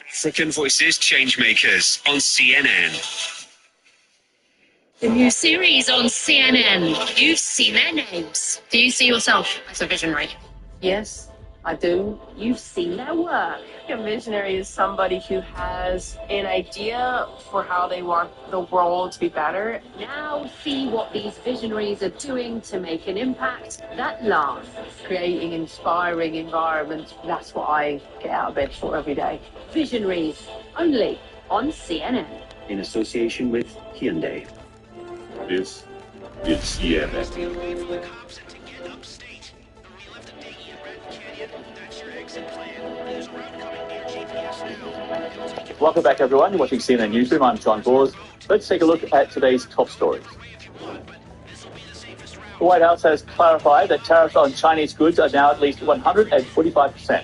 African Voices Changemakers on CNN. The new series on CNN. You've seen their names. Do you see yourself as a visionary? Yes, I do. You've seen their work. A visionary is somebody who has an idea for how they want the world to be better. Now see what these visionaries are doing to make an impact that lasts. Creating inspiring environments. That's what I get out of bed for every day. Visionaries, only on CNN. In association with Hyundai. This is CNN. Welcome back, everyone. You're watching CNN Newsroom. I'm John Bors. Let's take a look at today's top stories. The White House has clarified that tariffs on Chinese goods are now at least 145%.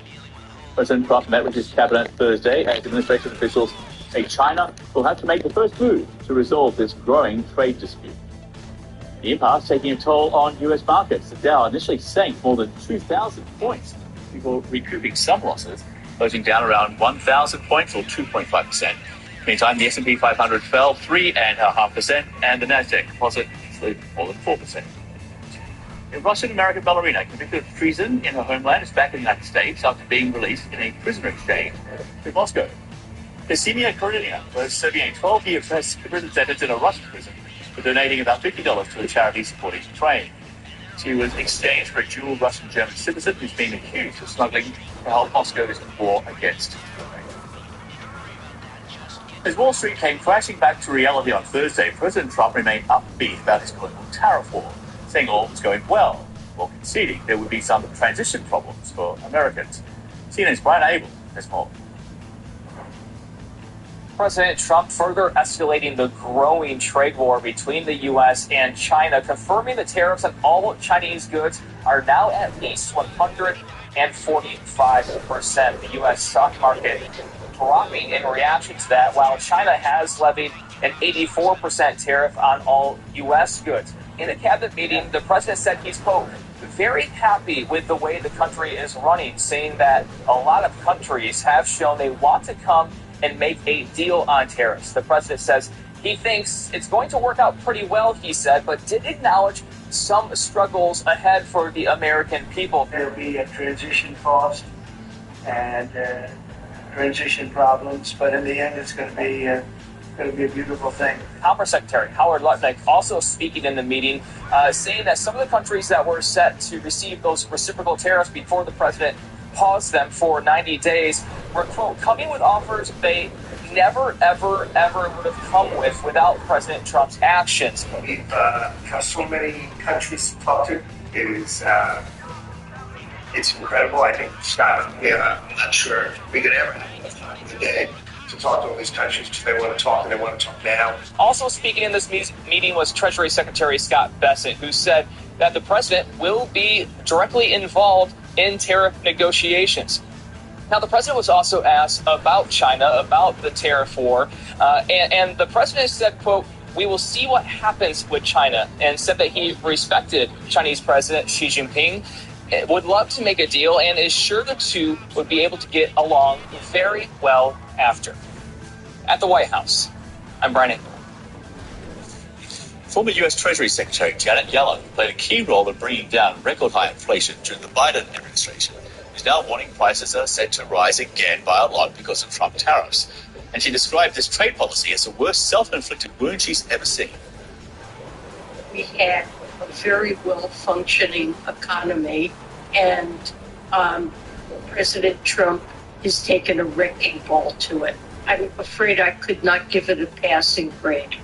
President Trump met with his cabinet Thursday as administration officials say China will have to make the first move to resolve this growing trade dispute. The impasse taking a toll on U.S. markets. The Dow initially sank more than 2,000 points before recouping some losses, closing down around 1,000 points or 2.5%. Meantime, the S&P 500 fell 3.5%, and the Nasdaq Composite slid more than 4%. A Russian-American ballerina convicted of treason in her homeland is back in the United States after being released in a prisoner exchange with Moscow. Ksenia Karenina was serving a 12-year prison sentence in a Russian prison for donating about $50 to a charity supporting Ukraine. She was exchanged for a dual Russian-German citizen who's been accused of smuggling to help Moscow's war against Ukraine. As Wall Street came crashing back to reality on Thursday, President Trump remained upbeat about his political tariff war, saying all was going well, while conceding there would be some transition problems for Americans. CNN's Brian Abel has more. President Trump further escalating the growing trade war between the U.S. and China, confirming the tariffs on all Chinese goods are now at least 145%. The U.S. stock market dropping in reaction to that, while China has levied an 84% tariff on all U.S. goods. In a cabinet meeting, the president said he's, quote, very happy with the way the country is running, saying that a lot of countries have shown they want to come and make a deal on tariffs. The president says he thinks it's going to work out pretty well, he said, but did acknowledge some struggles ahead for the American people. There'll be a transition cost and transition problems, but in the end, it's going to be a beautiful thing. Commerce Secretary Howard Lutnick also speaking in the meeting, saying that some of the countries that were set to receive those reciprocal tariffs before the president paused them for 90 days were, quote, coming with offers they never, ever, ever would have come with without President Trump's actions. We've got so many countries to talk to. It's incredible. I think, Scott, I'm not sure we could ever have enough time in the day to talk to all these countries because they want to talk and they want to talk now. Also speaking in this meeting was Treasury Secretary Scott Bessent, who said that the president will be directly involved in tariff negotiations. Now, the president was also asked about China, about the tariff war, and the president said, quote, we will see what happens with China, and said that he respected Chinese President Xi Jinping, would love to make a deal, and is sure the two would be able to get along very well after. At the White House, I'm Brian. Former U.S. Treasury Secretary Janet Yellen played a key role in bringing down record-high inflation during the Biden administration. She's now warning prices are set to rise again by a lot because of Trump tariffs. And she described this trade policy as the worst self-inflicted wound she's ever seen. We had a very well-functioning economy, and President Trump has taken a wrecking ball to it. I'm afraid I could not give it a passing grade.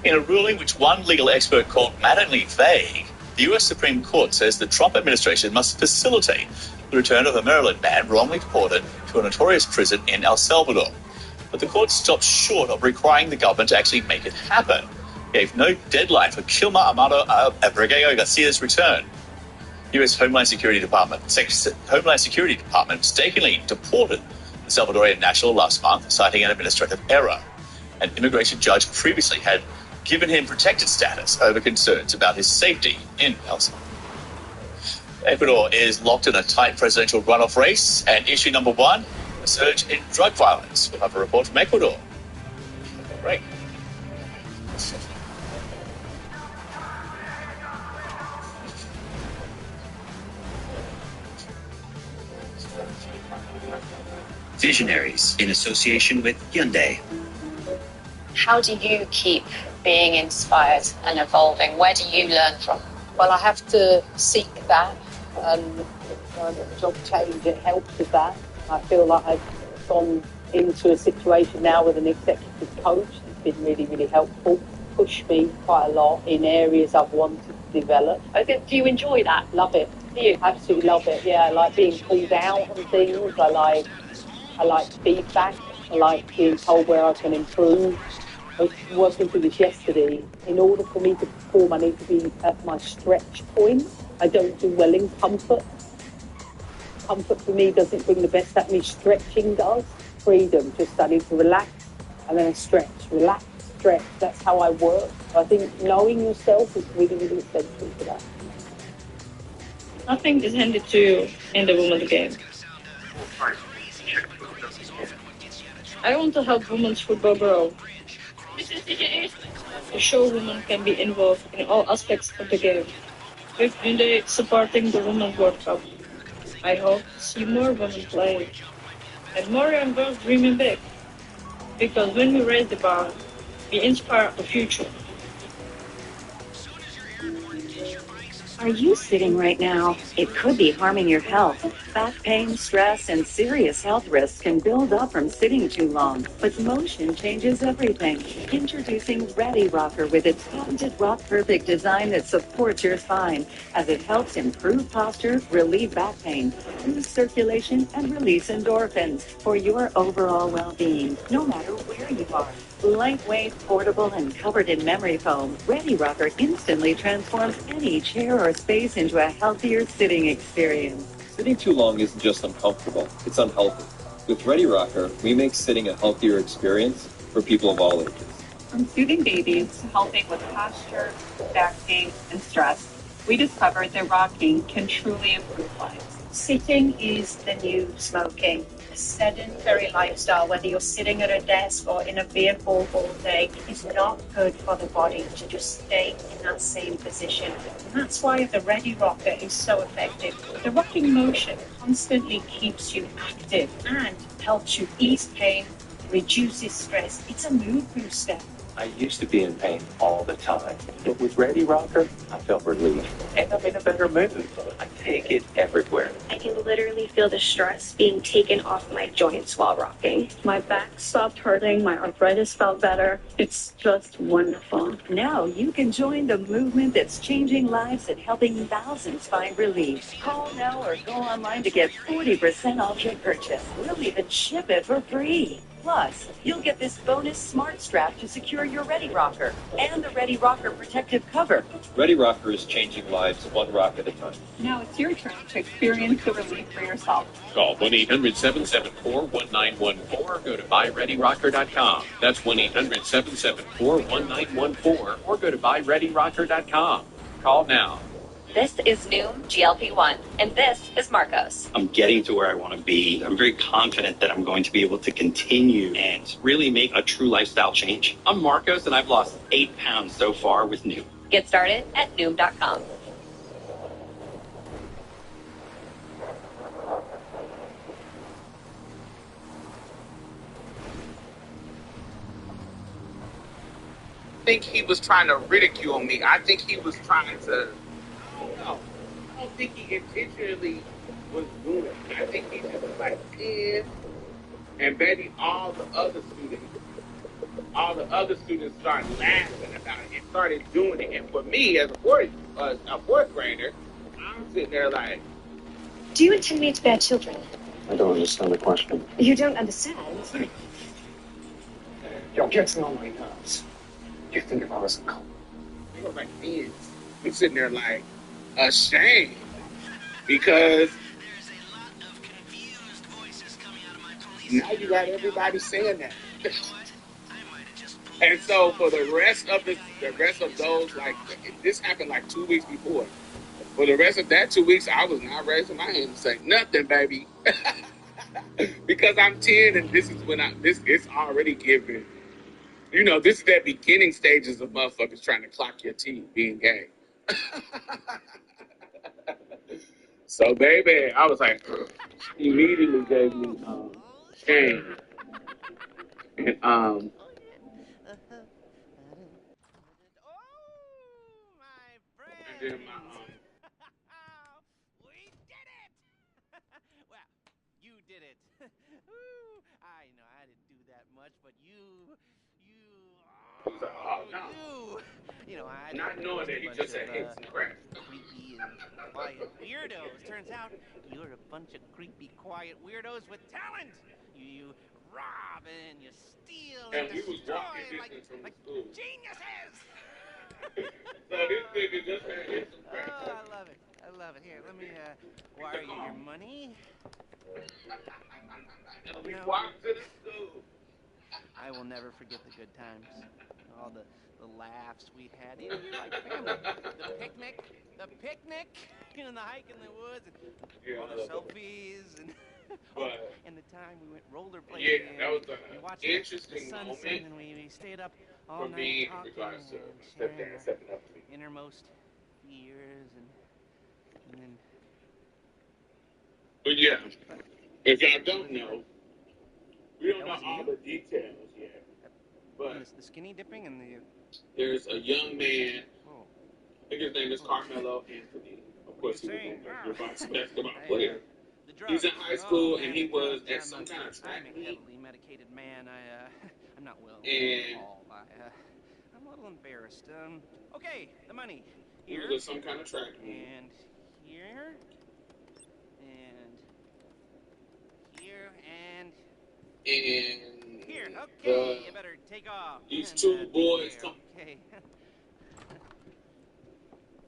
In a ruling which one legal expert called maddeningly vague, the U.S. Supreme Court says the Trump administration must facilitate the return of a Maryland man wrongly deported to a notorious prison in El Salvador. But the court stopped short of requiring the government to actually make it happen. It gave no deadline for Kilma Amado Abrego Garcia's return. U.S. Homeland Security Department mistakenly deported the Salvadorian national last month, citing an administrative error. An immigration judge previously had given him protected status over concerns about his safety in El Salvador. Ecuador is locked in a tight presidential runoff race, and issue number one, a surge in drug violence. We'll have a report from Ecuador. Great. Visionaries in association with Hyundai. How do you keep being inspired and evolving? Where do you learn from? Well, I have to seek that, and job change, it helps with that. I feel like I've gone into a situation now with an executive coach that's been really, really helpful, pushed me quite a lot in areas I've wanted to develop. Okay, do you enjoy that? Love it. Do you? Absolutely love it, yeah. I like being called out on things. I like feedback. I like being told where I can improve. I was working through this yesterday. In order for me to perform, I need to be at my stretch point. I don't do well in comfort. Comfort for me doesn't bring the best at me. Stretching does. Freedom. Just I need to relax and then I stretch. Relax, stretch. That's how I work. I think knowing yourself is really, really essential for that. Nothing is handed to you in the women's game. I want to help women's football grow. To show women can be involved in all aspects of the game. With Hyundai supporting the Women's World Cup, I hope to see more women play. And more young girls dreaming big. Because when we raise the bar, we inspire the future. Are you sitting right now? It could be harming your health. Back pain, stress, and serious health risks can build up from sitting too long. But motion changes everything. Introducing Ready Rocker with its patented Rock Perfect design that supports your spine as it helps improve posture, relieve back pain, boost circulation, and release endorphins for your overall well-being, no matter where you are. Lightweight, portable, and covered in memory foam, Ready Rocker instantly transforms any chair or space into a healthier sitting experience. Sitting too long isn't just uncomfortable, it's unhealthy. With Ready Rocker, we make sitting a healthier experience for people of all ages. From soothing babies to helping with posture, back pain, and stress, we discovered that rocking can truly improve lives. Sitting is the new smoking. A sedentary lifestyle, whether you're sitting at a desk or in a vehicle all day, is not good for the body to just stay in that same position. And that's why the Ready Rocker is so effective. The rocking motion constantly keeps you active and helps you ease pain, reduces stress. It's a mood booster. I used to be in pain all the time, but with Ready Rocker, I felt relief, and I'm in a better mood. I take it everywhere. I can literally feel the stress being taken off my joints while rocking. My back stopped hurting, my arthritis felt better. It's just wonderful. Now you can join the movement that's changing lives and helping thousands find relief. Call now or go online to get 40% off your purchase. We'll even ship it for free. Plus, you'll get this bonus smart strap to secure your Ready Rocker and the Ready Rocker protective cover. Ready Rocker is changing lives one rock at a time. Now it's your turn to experience the relief for yourself. Call 1-800-774-1914 or go to buyreadyrocker.com. That's 1-800-774-1914 or go to buyreadyrocker.com. Call now. This is Noom GLP-1, and this is Marcos. I'm getting to where I want to be. I'm very confident that I'm going to be able to continue and really make a true lifestyle change. I'm Marcos, and I've lost 8 pounds so far with Noom. Get started at Noom.com. I think he was trying to ridicule me. I think he was trying to. I don't know. I don't think he intentionally was doing it. I think he just was like 10, and maybe all the other students started laughing about it and started doing it. And for me, as a fourth grader, I'm sitting there like, Do you intend me to bear children? I don't understand the question. You don't understand? You're getting on my nerves. You think if I was a cop? they were like kids. I'm sitting there like ashamed because now you got everybody saying that. And so for the rest of those, like, this happened like 2 weeks before. For the rest of that 2 weeks, I was not raising my hand and saying nothing, baby, because I'm 10, and this is when it's already given. You know, this is that beginning stages of motherfuckers trying to clock your teeth, being gay. So, baby, I was like, immediately gave me shame, and and then We did it! Well, you did it. Ooh, I know I didn't do that much, but you, you know, I not knowing that he just said hate some crap. Creepy and quiet weirdos. Turns out you're a bunch of creepy, quiet weirdos with talent. You rob and you steal and we was destroy walking distance from the school. geniuses. So this nigga just had hit some crap. Oh, I love it. I love it. Here, let me wire you your money. We walked to the school. I will never forget the good times. All the laughs we had. You know, we were like family. The picnic, you know, the hike in the woods, and all the selfies, and and the time we went rollerblading. Yeah, that was and watched interesting the sunset, moment and we stayed up all for night me in talking regards to and stepdad sharing stepping up to me. innermost fears, and then. But yeah, if y'all don't know, we don't know all the details yet. But the skinny dipping and the. There's a young man. I think his name is Carmelo Anthony. Of course, he was your basketball player. He's in high school, and he was at some kind of track I'm a meet. heavily medicated man. I'm not well And at all. I'm a little embarrassed. Okay, the money. He Here. was at some kind of track meet. And here. And here. And here. Okay, you better take off. These and, two boys come okay.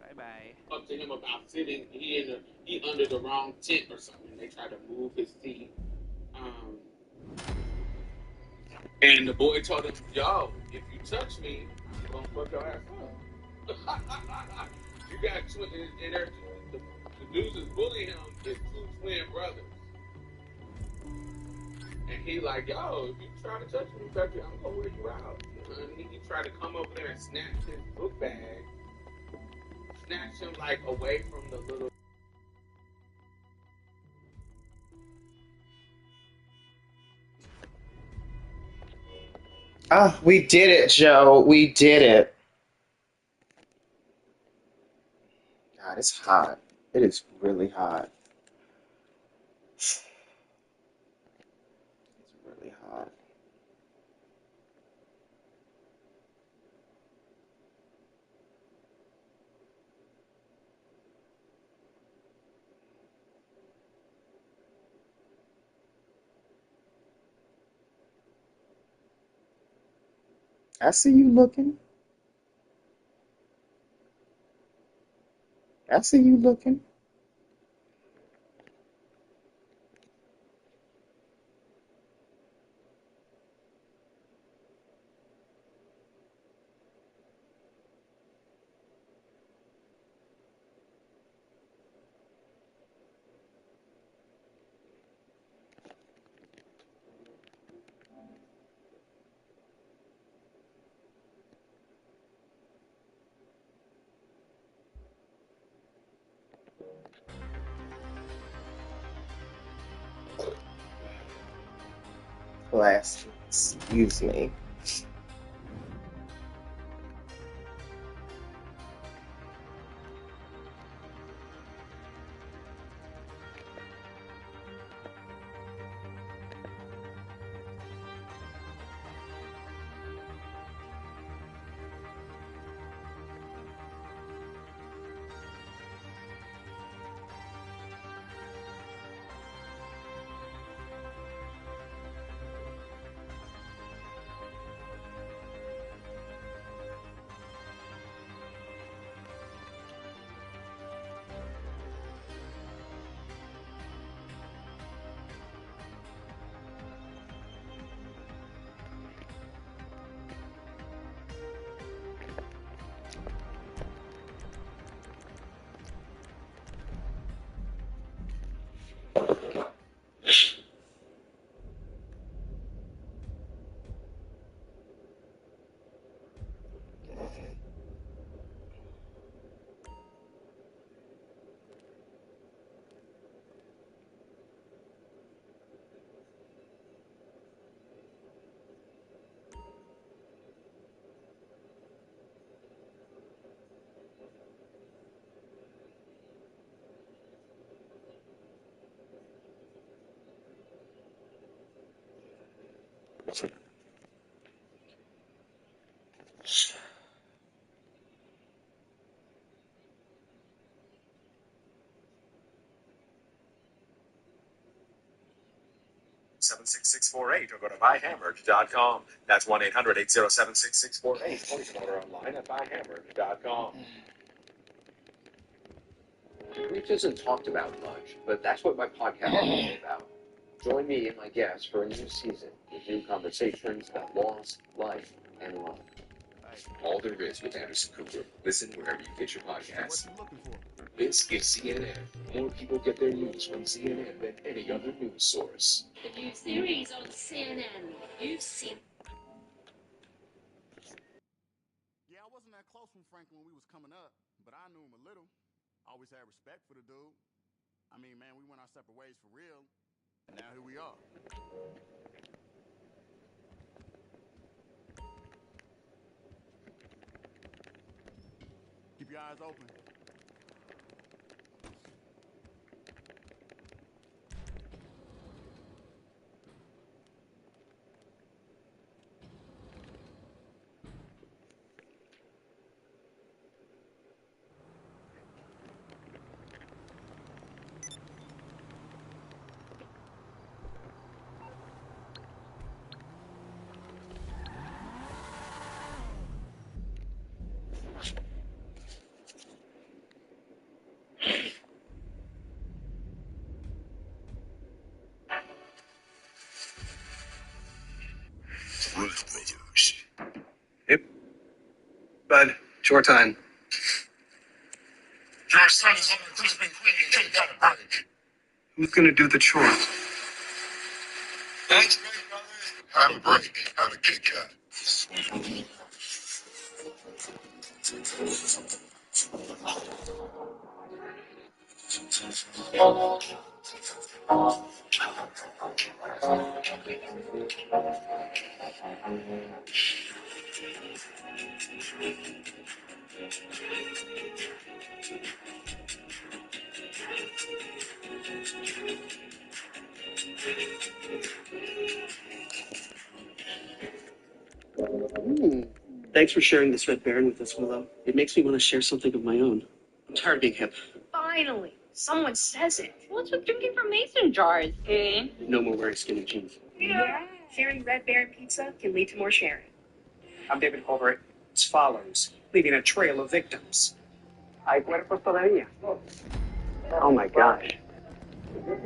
Bye-bye. up to him about sitting. He under the wrong tent or something. They try to move his seat. And the boy told him, "Yo, if you touch me, I'm gonna fuck your ass up." You got the dudes is bullying him. His two twin brothers, and he like, "Yo, if you try to touch me, baby, I'm gonna wear you out." And he tried to come over there and snatch his book bag, snatch him like away from the little. Oh, we did it, Joe. We did it. God, it's hot. It is really hot. It's really hot. I see you looking. I see you looking. Last, excuse me. $76648 or go to buyhammered.com. That's 1-800-807-6648. Or you can order online at buyhammered.com. Grief isn't talked about much, but that's what my podcast is all about. Join me and my guests for a new season with new conversations about loss, life, and love. All There Is with Anderson Cooper. Listen wherever you get your podcasts. This is CNN. More people get their news from CNN than any other news source. The new series on CNN. You've seen. Yeah, I wasn't that close with Franklin when we was coming up, but I knew him a little. Always had respect for the dude. I mean, man, we went our separate ways for real, and now here we are. Keep your eyes open. Yep. Bud, chore time. Your son is on the Crispin Queen. Take that break. Who's gonna do the chores? Thanks, have a break. Have a Kit Kat. Thanks for sharing this Red Baron with us, Willow. It makes me want to share something of my own. I'm tired of being hip. Finally, someone says it. What's with drinking from mason jars? No more wearing skinny jeans. Yeah. Sharing Red Baron pizza can lead to more sharing. I'm David Culver. As follows, leaving a trail of victims. Hay cuerpos todavía. Oh my gosh.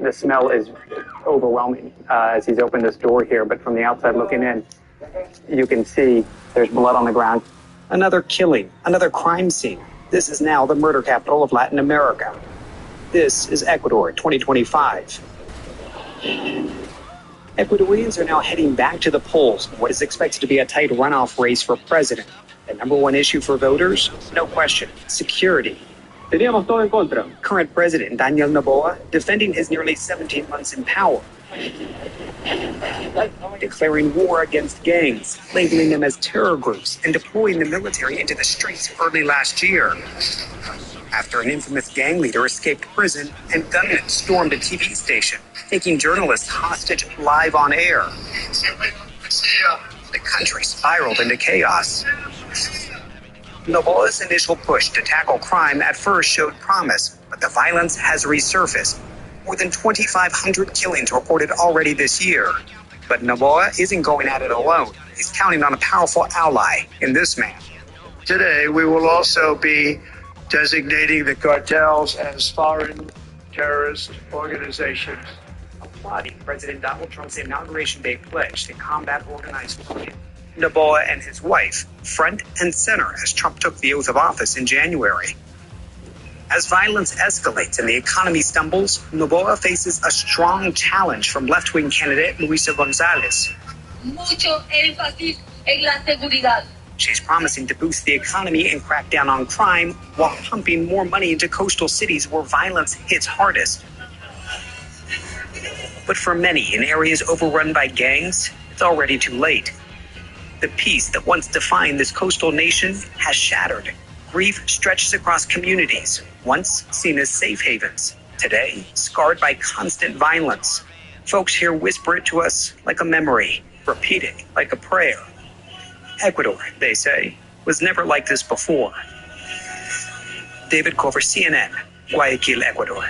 The smell is overwhelming as he's opened this door here, but from the outside looking in, you can see there's blood on the ground. Another killing, another crime scene. This is now the murder capital of Latin America. This is Ecuador 2025. Ecuadorians are now heading back to the polls in what is expected to be a tight runoff race for president. The number one issue for voters? No question, security. Teníamos todo en contra. Current President Daniel Noboa defending his nearly 17 months in power. declaring war against gangs, labeling them as terror groups, and deploying the military into the streets early last year. After an infamous gang leader escaped prison and gunmen stormed a TV station, taking journalists hostage live on air. The country spiraled into chaos. Noboa's initial push to tackle crime at first showed promise, but the violence has resurfaced. More than 2,500 killings reported already this year. But Noboa isn't going at it alone. He's counting on a powerful ally in this man. Today, we will also be designating the cartels as foreign terrorist organizations. Applauding President Donald Trump's Inauguration Day pledge to combat organized crime. Noboa and his wife, front and center as Trump took the oath of office in January. As violence escalates and the economy stumbles, Noboa faces a strong challenge from left-wing candidate Luisa Gonzalez. Mucho énfasis en la seguridad. She's promising to boost the economy and crack down on crime while pumping more money into coastal cities where violence hits hardest. But for many in areas overrun by gangs, it's already too late. The peace that once defined this coastal nation has shattered. Grief stretches across communities, once seen as safe havens, today scarred by constant violence. Folks here whisper it to us like a memory, repeat it like a prayer. Ecuador, they say, was never like this before. David Cover, CNN, Guayaquil, Ecuador.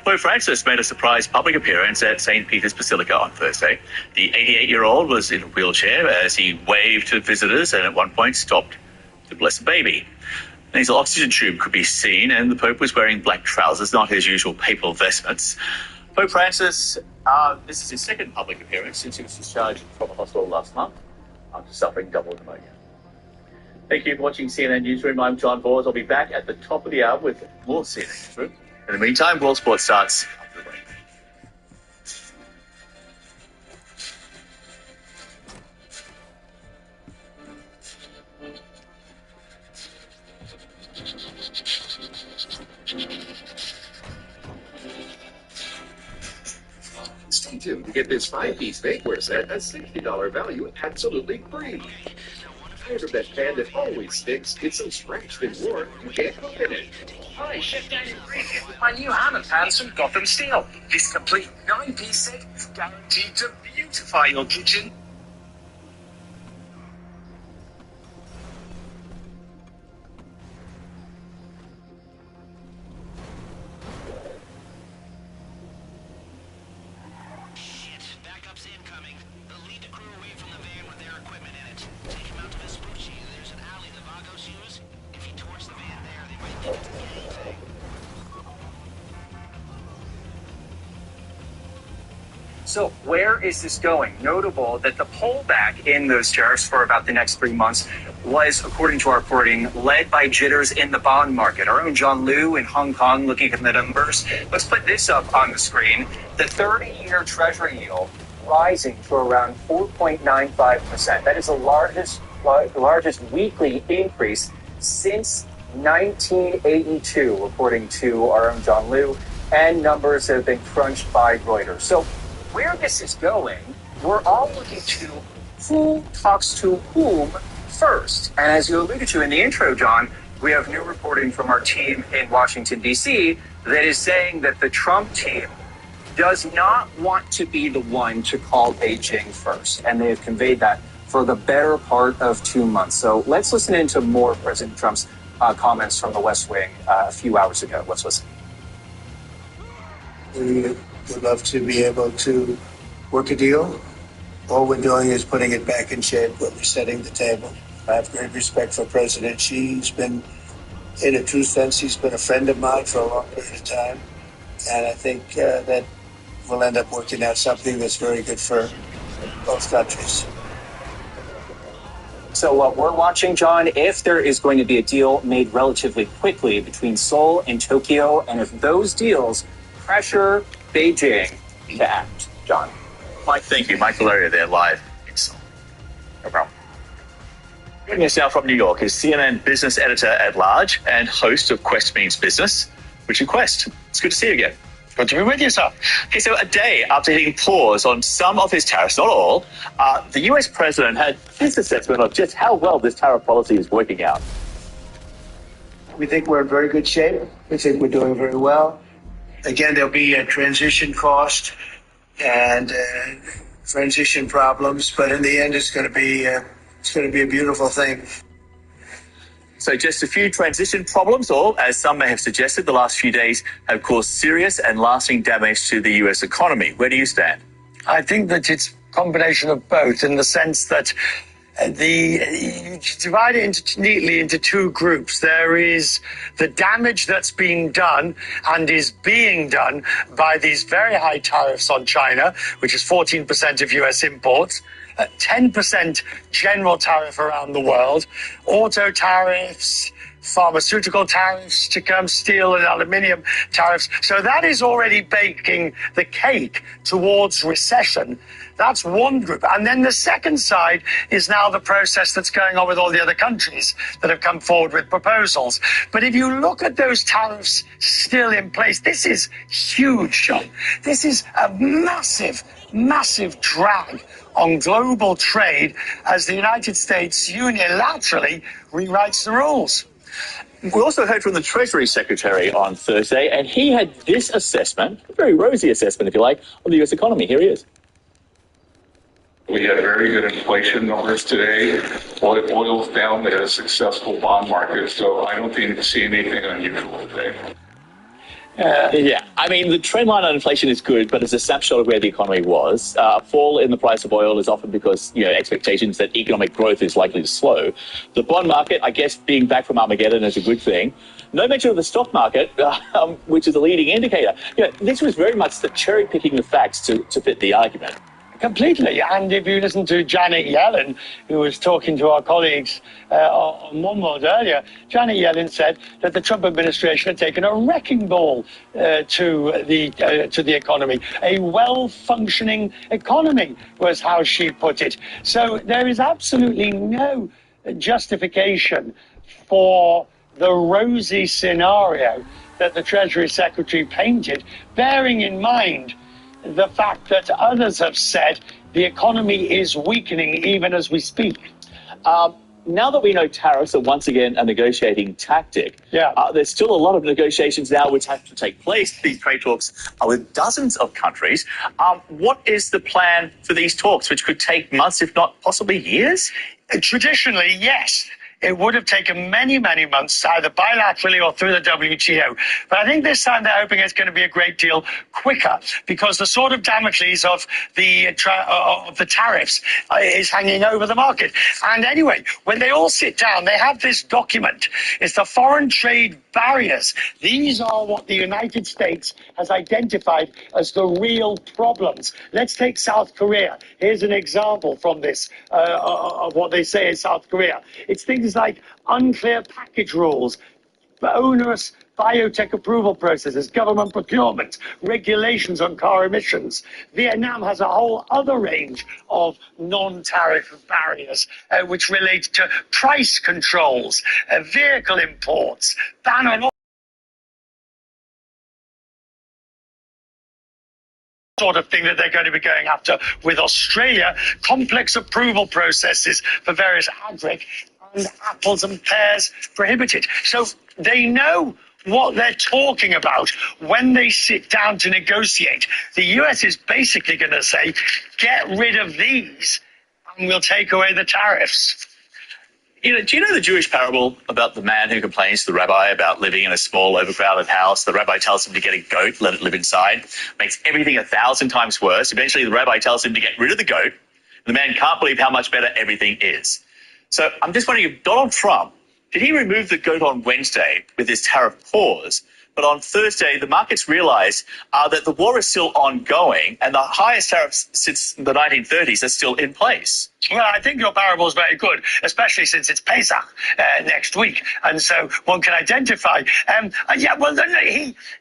Pope Francis made a surprise public appearance at St. Peter's Basilica on Thursday. The 88-year-old was in a wheelchair as he waved to visitors and at one point stopped to bless a baby. His oxygen tube could be seen, and the Pope was wearing black trousers, not his usual papal vestments. Pope Francis, this is his second public appearance since he was discharged from a hospital last month after suffering double pneumonia. Thank you for watching CNN Newsroom. I'm John Bors. I'll be back at the top of the hour with more CNN Newsroom. In the meantime, World Sports starts after the break. Stay tuned to get this 5-piece bakeware set at $60 value absolutely free. Tired of that pan that always sticks? It's so scratched and worn, you can't cook in it. Hi, Chef Danny Green here with my new hammer pans from Gotham Steel. This complete 9-piece set is guaranteed to beautify your kitchen. Backup's incoming. They'll lead the crew away from the van with their equipment in it. Take him out to Vespucci. There's an alley the Vagos use. If you torch the van there, they might think it's a gang thing. So where is this going? Notable that the pullback in those tariffs for about the next 3 months was, according to our reporting, led by jitters in the bond market. Our own John Liu in Hong Kong looking at the numbers. Let's put this up on the screen. The 30-year Treasury yield rising to around 4.95%. That is the largest weekly increase since 1982, according to our own John Liu, and numbers that have been crunched by Reuters. So where this is going, we're all looking to who talks to whom first. And as you alluded to in the intro, John, we have new reporting from our team in Washington, D.C. that is saying that the Trump team does not want to be the one to call Beijing first. And they have conveyed that for the better part of 2 months. So let's listen into more of President Trump's comments from the West Wing a few hours ago. Let's listen. We would love to be able to work a deal. All we're doing is putting it back in shape, but we're setting the table. I have great respect for President Xi. He's been, in a true sense, he's been a friend of mine for a long period of time. And I think that we'll end up working out something that's very good for both countries. So what we're watching, John, if there is going to be a deal made relatively quickly between Seoul and Tokyo, and if those deals pressure Beijing to act. John. Mike, thank you. Mike Valeria there live in Seoul. No problem. Joining us now from New York is CNN business editor at large and host of Quest Means Business, Richard Quest. It's good to see you again. Good to be with you, sir. Okay, so a day after hitting pause on some of his tariffs, not all, the US president had this assessment of just how well this tariff policy is working out. We think we're in very good shape. We think we're doing very well. Again, there'll be a transition cost and transition problems, but in the end, it's going to be a beautiful thing. So just a few transition problems, or as some may have suggested, the last few days have caused serious and lasting damage to the US economy. Where do you stand? I think that it's a combination of both, in the sense that you divide it neatly into two groups. There is the damage that's being done and is being done by these very high tariffs on China, which is 14% of US imports, 10% general tariff around the world, auto tariffs, pharmaceutical tariffs to come, steel and aluminium tariffs. So that is already baking the cake towards recession. That's one group. And then the second side is now the process that's going on with all the other countries that have come forward with proposals. But if you look at those tariffs still in place, this is huge, John. This is a massive, massive drag on global trade as the United States unilaterally rewrites the rules. We also heard from the Treasury Secretary on Thursday, and he had this assessment, a very rosy assessment, if you like, of the US economy. Here he is. We had very good inflation numbers today. Oil's down. We had a successful bond market, so I don't see anything unusual today. Yeah, I mean, the trend line on inflation is good, but it's a snapshot of where the economy was. A fall in the price of oil is often because, expectations that economic growth is likely to slow. The bond market, I guess, being back from Armageddon is a good thing. No mention of the stock market, which is a leading indicator. This was very much the cherry-picking the facts to fit the argument. Completely. And if you listen to Janet Yellen, who was talking to our colleagues on One World earlier, Janet Yellen said that the Trump administration had taken a wrecking ball to the economy. A well-functioning economy was how she put it. So there is absolutely no justification for the rosy scenario that the Treasury Secretary painted, bearing in mind the fact that others have said the economy is weakening even as we speak. Now that we know tariffs are once again a negotiating tactic, there's still a lot of negotiations now which have to take place. These trade talks are with dozens of countries. What is the plan for these talks, which could take months, if not possibly years? Traditionally, yes. It would have taken many, many months, either bilaterally or through the WTO. But I think this time they're hoping it's going to be a great deal quicker, because the sort of Damocles of the tariffs is hanging over the market. And anyway, when they all sit down, they have this document. It's the foreign trade barriers. These are what the United States has identified as the real problems. Let's take South Korea. Here's an example from this of what they say in South Korea. It's things like unclear package rules, onerous biotech approval processes, government procurement, regulations on car emissions. Vietnam has a whole other range of non-tariff barriers, which relate to price controls, vehicle imports, ban on all sort of thing that they're going to be going after. With Australia, complex approval processes for various agric, and apples and pears prohibited. So they know what they're talking about when they sit down to negotiate. The US is basically going to say, get rid of these and we'll take away the tariffs. Do you know the Jewish parable about the man who complains to the rabbi about living in a small, overcrowded house? The rabbi tells him to get a goat, let it live inside. Makes everything 1,000 times worse. Eventually, the rabbi tells him to get rid of the goat. The man can't believe how much better everything is. So I'm just wondering if Donald Trump, did he remove the goat on Wednesday with his tariff pause? But on Thursday, the markets realized that the war is still ongoing and the highest tariffs since the 1930s are still in place. Well, I think your parable is very good, especially since it's Pesach next week. And so one can identify.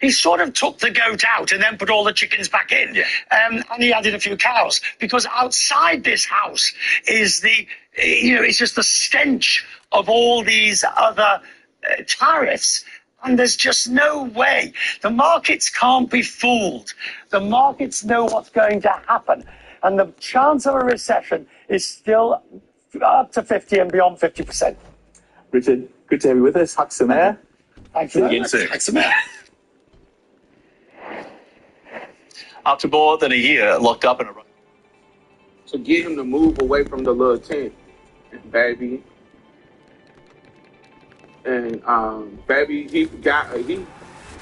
He sort of took the goat out and then put all the chickens back in. Yeah. And he added a few cows, because outside this house is it's just the stench of all these other tariffs. And there's just no way. The markets can't be fooled. The markets know what's going to happen. And the chance of a recession is still up to 50 and beyond 50%. Richard, good to have you with us. Hak Sameer. Thank you very much. Hak Sameer. After more than a year locked up in a... So get him to move away from the little tent, baby. And baby, he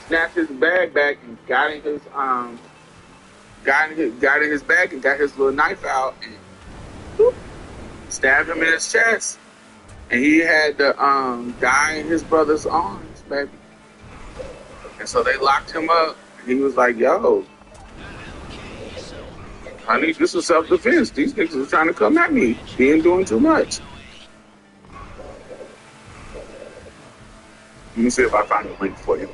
snatched his bag back and got in his bag and got his little knife out and whoop, stabbed him in his chest. And he had to die in his brother's arms, baby. And so they locked him up. And he was like, "Yo, honey, this is self-defense. These niggas was trying to come at me. He ain't doing too much." Let me see if I find a link for you.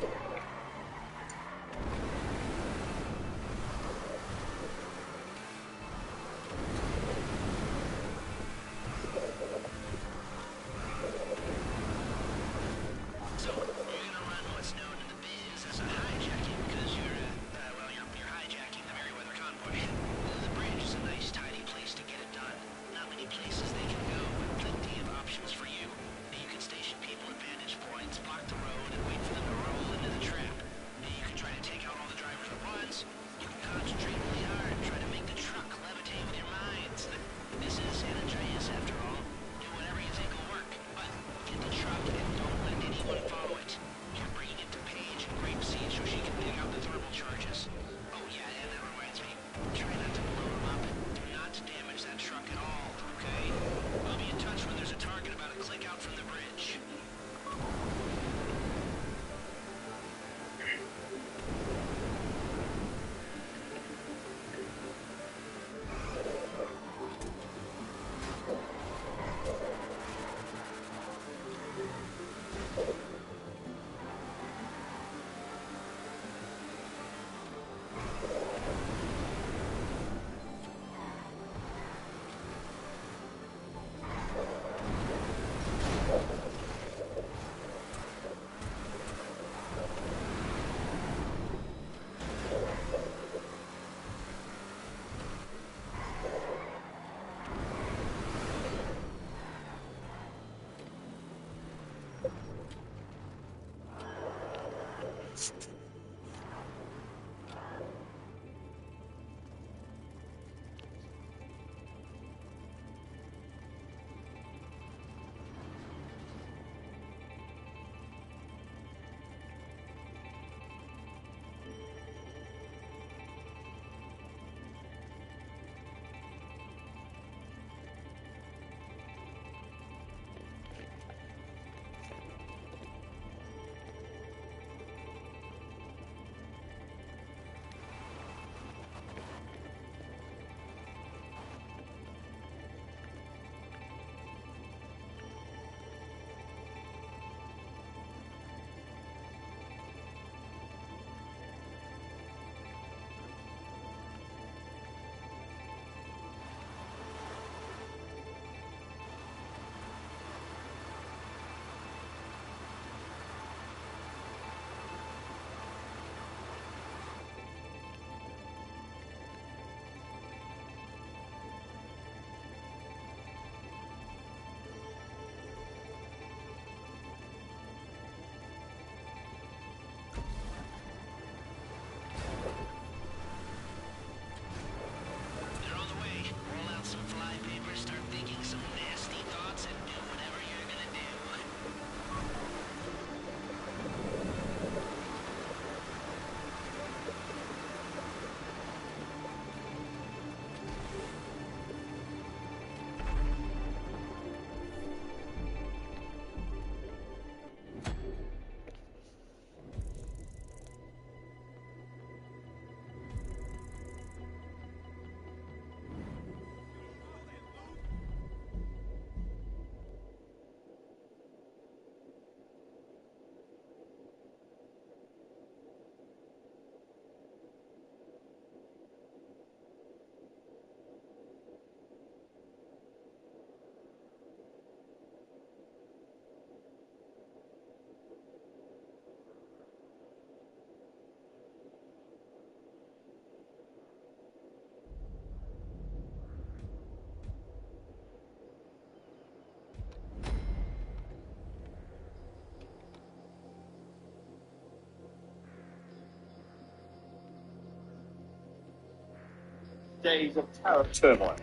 days of tariff turmoil.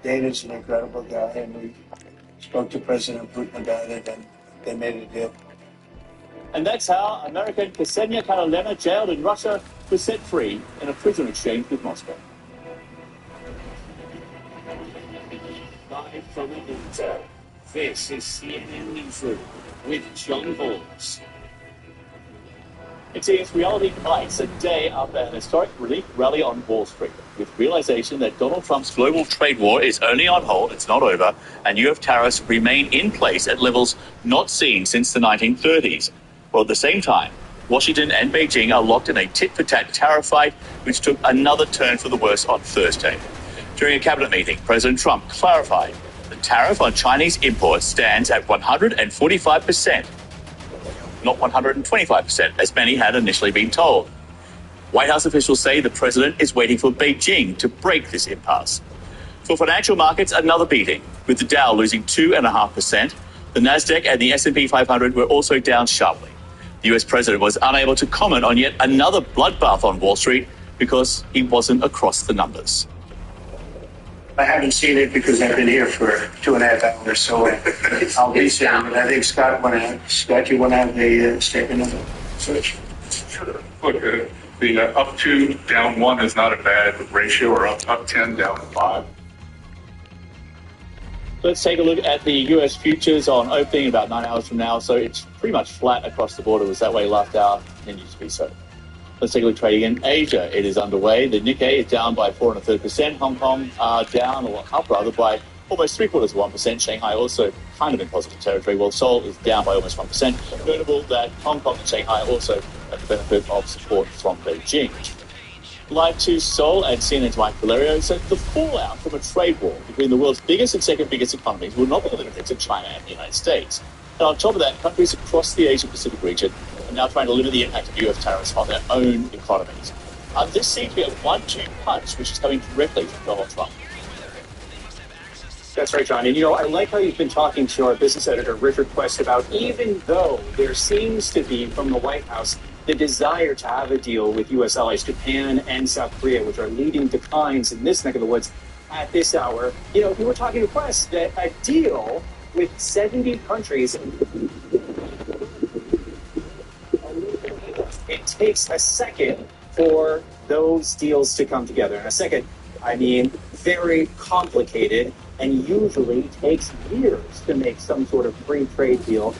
Dana's an incredible guy, and we spoke to President Putin about it, and they made a deal. And that's how American Ksenia Karolina, jailed in Russia, was set free in a prison exchange with Moscow. Live from Atlanta, this is CNN Newsroom with John Halls. It seems reality bites a day after an historic relief rally on Wall Street, with realization that Donald Trump's global trade war is only on hold, it's not over, and U.S. tariffs remain in place at levels not seen since the 1930s. While at the same time, Washington and Beijing are locked in a tit-for-tat tariff fight, which took another turn for the worse on Thursday. During a cabinet meeting, President Trump clarified the tariff on Chinese imports stands at 145%. Not 125%, as many had initially been told. White House officials say the president is waiting for Beijing to break this impasse. For financial markets, another beating, with the Dow losing 2.5%. The Nasdaq and the S&P 500 were also down sharply. The US president was unable to comment on yet another bloodbath on Wall Street because he wasn't across the numbers. I haven't seen it because I've been here for 2.5 hours, so I'll be saying it. I think Scott, you want to have a statement on the search? Sure. Look, the up 2, down 1 is not a bad ratio, or up 10, down 5. Let's take a look at the US futures on opening about 9 hours from now. So it's pretty much flat across the board. It was that way last hour, continues to be so. Let's take a look trading in Asia. It is underway. The Nikkei is down by 4.33%. Hong Kong down, or up rather, by almost 0.75%. Shanghai also kind of in positive territory, while Seoul is down by almost 1%. Notable that Hong Kong and Shanghai also have the benefit of support from Beijing. Live to Seoul and CNN's Mike Valerio said the fallout from a trade war between the world's biggest and second biggest economies will not be limited to China and the United States. And on top of that, countries across the Asia-Pacific region are now trying to limit the impact of US tariffs on their own economies. This seems to be a 1-2 punch, which is coming directly from Donald Trump. That's right, John. And, I like how you've been talking to our business editor, Richard Quest, about even though there seems to be, from the White House, the desire to have a deal with U.S. allies, Japan and South Korea, which are leading declines in this neck of the woods at this hour. You were talking to Quest that a deal with 70 countries, it takes a second for those deals to come together. And a second, I mean, very complicated, and usually takes years to make some sort of free trade deal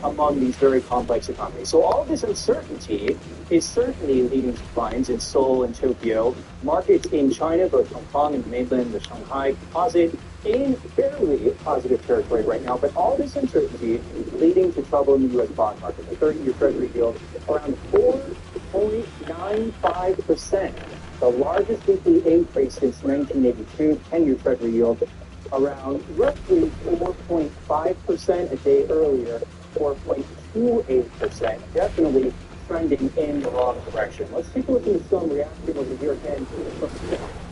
among these very complex economies. So all this uncertainty is certainly leading to declines in Seoul and Tokyo. Markets in China, both Hong Kong and the mainland, the Shanghai Composite, in fairly positive territory right now. But all this uncertainty leading to trouble in the U.S. bond market. The 30-year Treasury yield around 4.95%, the largest weekly increase since 1982. 10-year Treasury yield around roughly 4.5%. A day earlier, 4.28%. Definitely trending in the wrong direction. Let's take a look at some reaction over here again from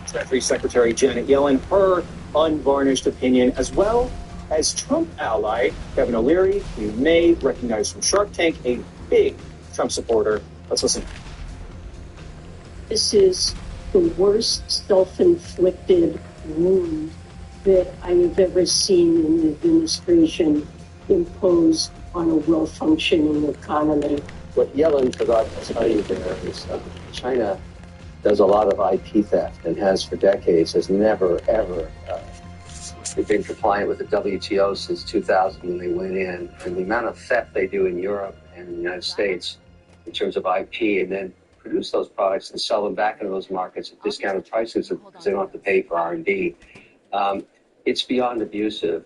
Treasury Secretary Janet Yellen, her unvarnished opinion, as well as Trump ally Kevin O'Leary, you may recognize from Shark Tank, a big Trump supporter. Let's listen. This is the worst self-inflicted wound that I have ever seen in the administration imposed on a well-functioning economy. What Yellen forgot to tell you there is China does a lot of IP theft and has for decades, has never, ever been compliant with the WTO since 2000 when they went in. And the amount of theft they do in Europe and in the United States in terms of IP, and then produce those products and sell them back into those markets at discounted prices because they don't have to pay for R&D. It's beyond abusive.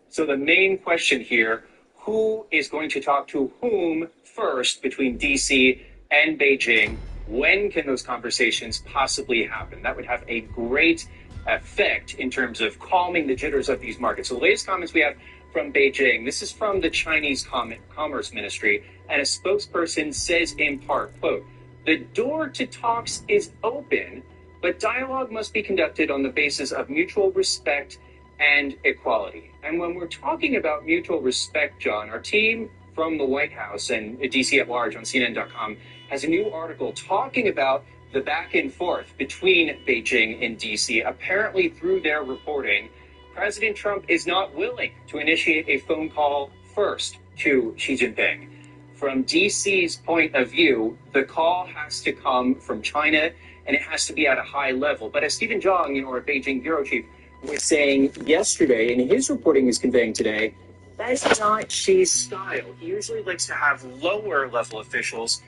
So the main question here, who is going to talk to whom first between D.C. and Beijing? When can those conversations possibly happen? That would have a great effect in terms of calming the jitters of these markets. So the latest comments we have from Beijing, this is from the Chinese Commerce Ministry, and a spokesperson says in part, quote, "The door to talks is open, but dialogue must be conducted on the basis of mutual respect and equality." And when we're talking about mutual respect, John, our team from the White House and DC at large on CNN.com has a new article talking about the back and forth between Beijing and DC. Apparently, through their reporting, President Trump is not willing to initiate a phone call first to Xi Jinping. From DC's point of view, the call has to come from China, and it has to be at a high level. But as Stephen Zhang, our Beijing bureau chief, was saying yesterday, and his reporting is conveying today, that's not Xi's style. He usually likes to have lower level officials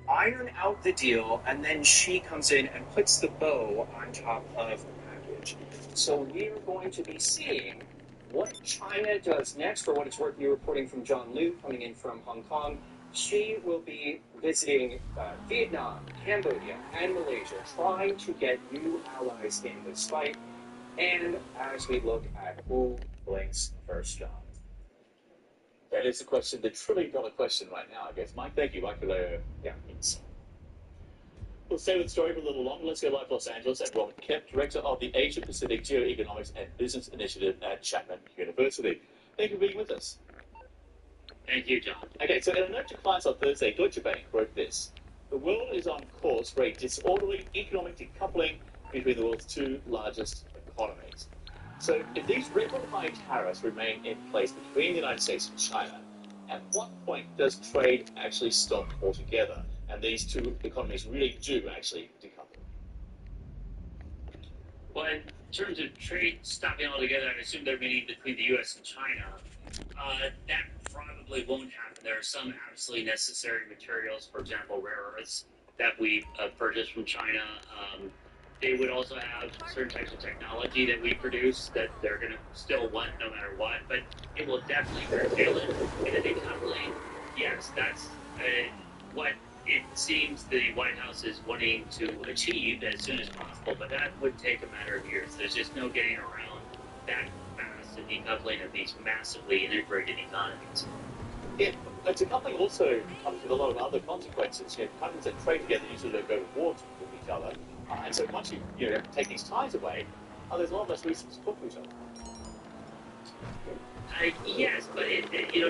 iron out the deal, and then Xi comes in and puts the bow on top of the package. So we are going to be seeing what China does next. For what it's worth, you're reporting from John Liu, coming in from Hong Kong. Xi will be visiting Vietnam, Cambodia, and Malaysia, trying to get new allies in this fight. And as we look at who blinks first, John. That is the question, the trillion-dollar question right now, I guess. Mike, thank you. Mike, we'll stay with the story for a little longer. Let's go live to Los Angeles and Robert Kemp, Director of the Asia Pacific Geoeconomics and Business Initiative at Chapman University. Thank you for being with us. Thank you, John. Okay, so in a note to clients on Thursday, Deutsche Bank wrote this: the world is on course for a disorderly economic decoupling between the world's two largest economies. So if these record high tariffs remain in place between the United States and China, at what point does trade actually stop altogether and these two economies really do actually decouple? Well, in terms of trade stopping altogether, I assume they're meaning between the U.S. and China. That probably won't happen. There are some absolutely necessary materials, for example, rare earths, that we purchase from China. They would also have certain types of technology that we produce that they're going to still want no matter what, but it will definitely curtail it. And the decoupling, yes, that's what it seems the White House is wanting to achieve as soon as possible, but that would take a matter of years. There's just no getting around that fast a decoupling of these massively integrated economies. Yeah, but decoupling also comes with a lot of other consequences. Countries that trade together usually don't go to war with each other. And so once you take these ties away, there's a lot less reason to talk to each other. Yes, but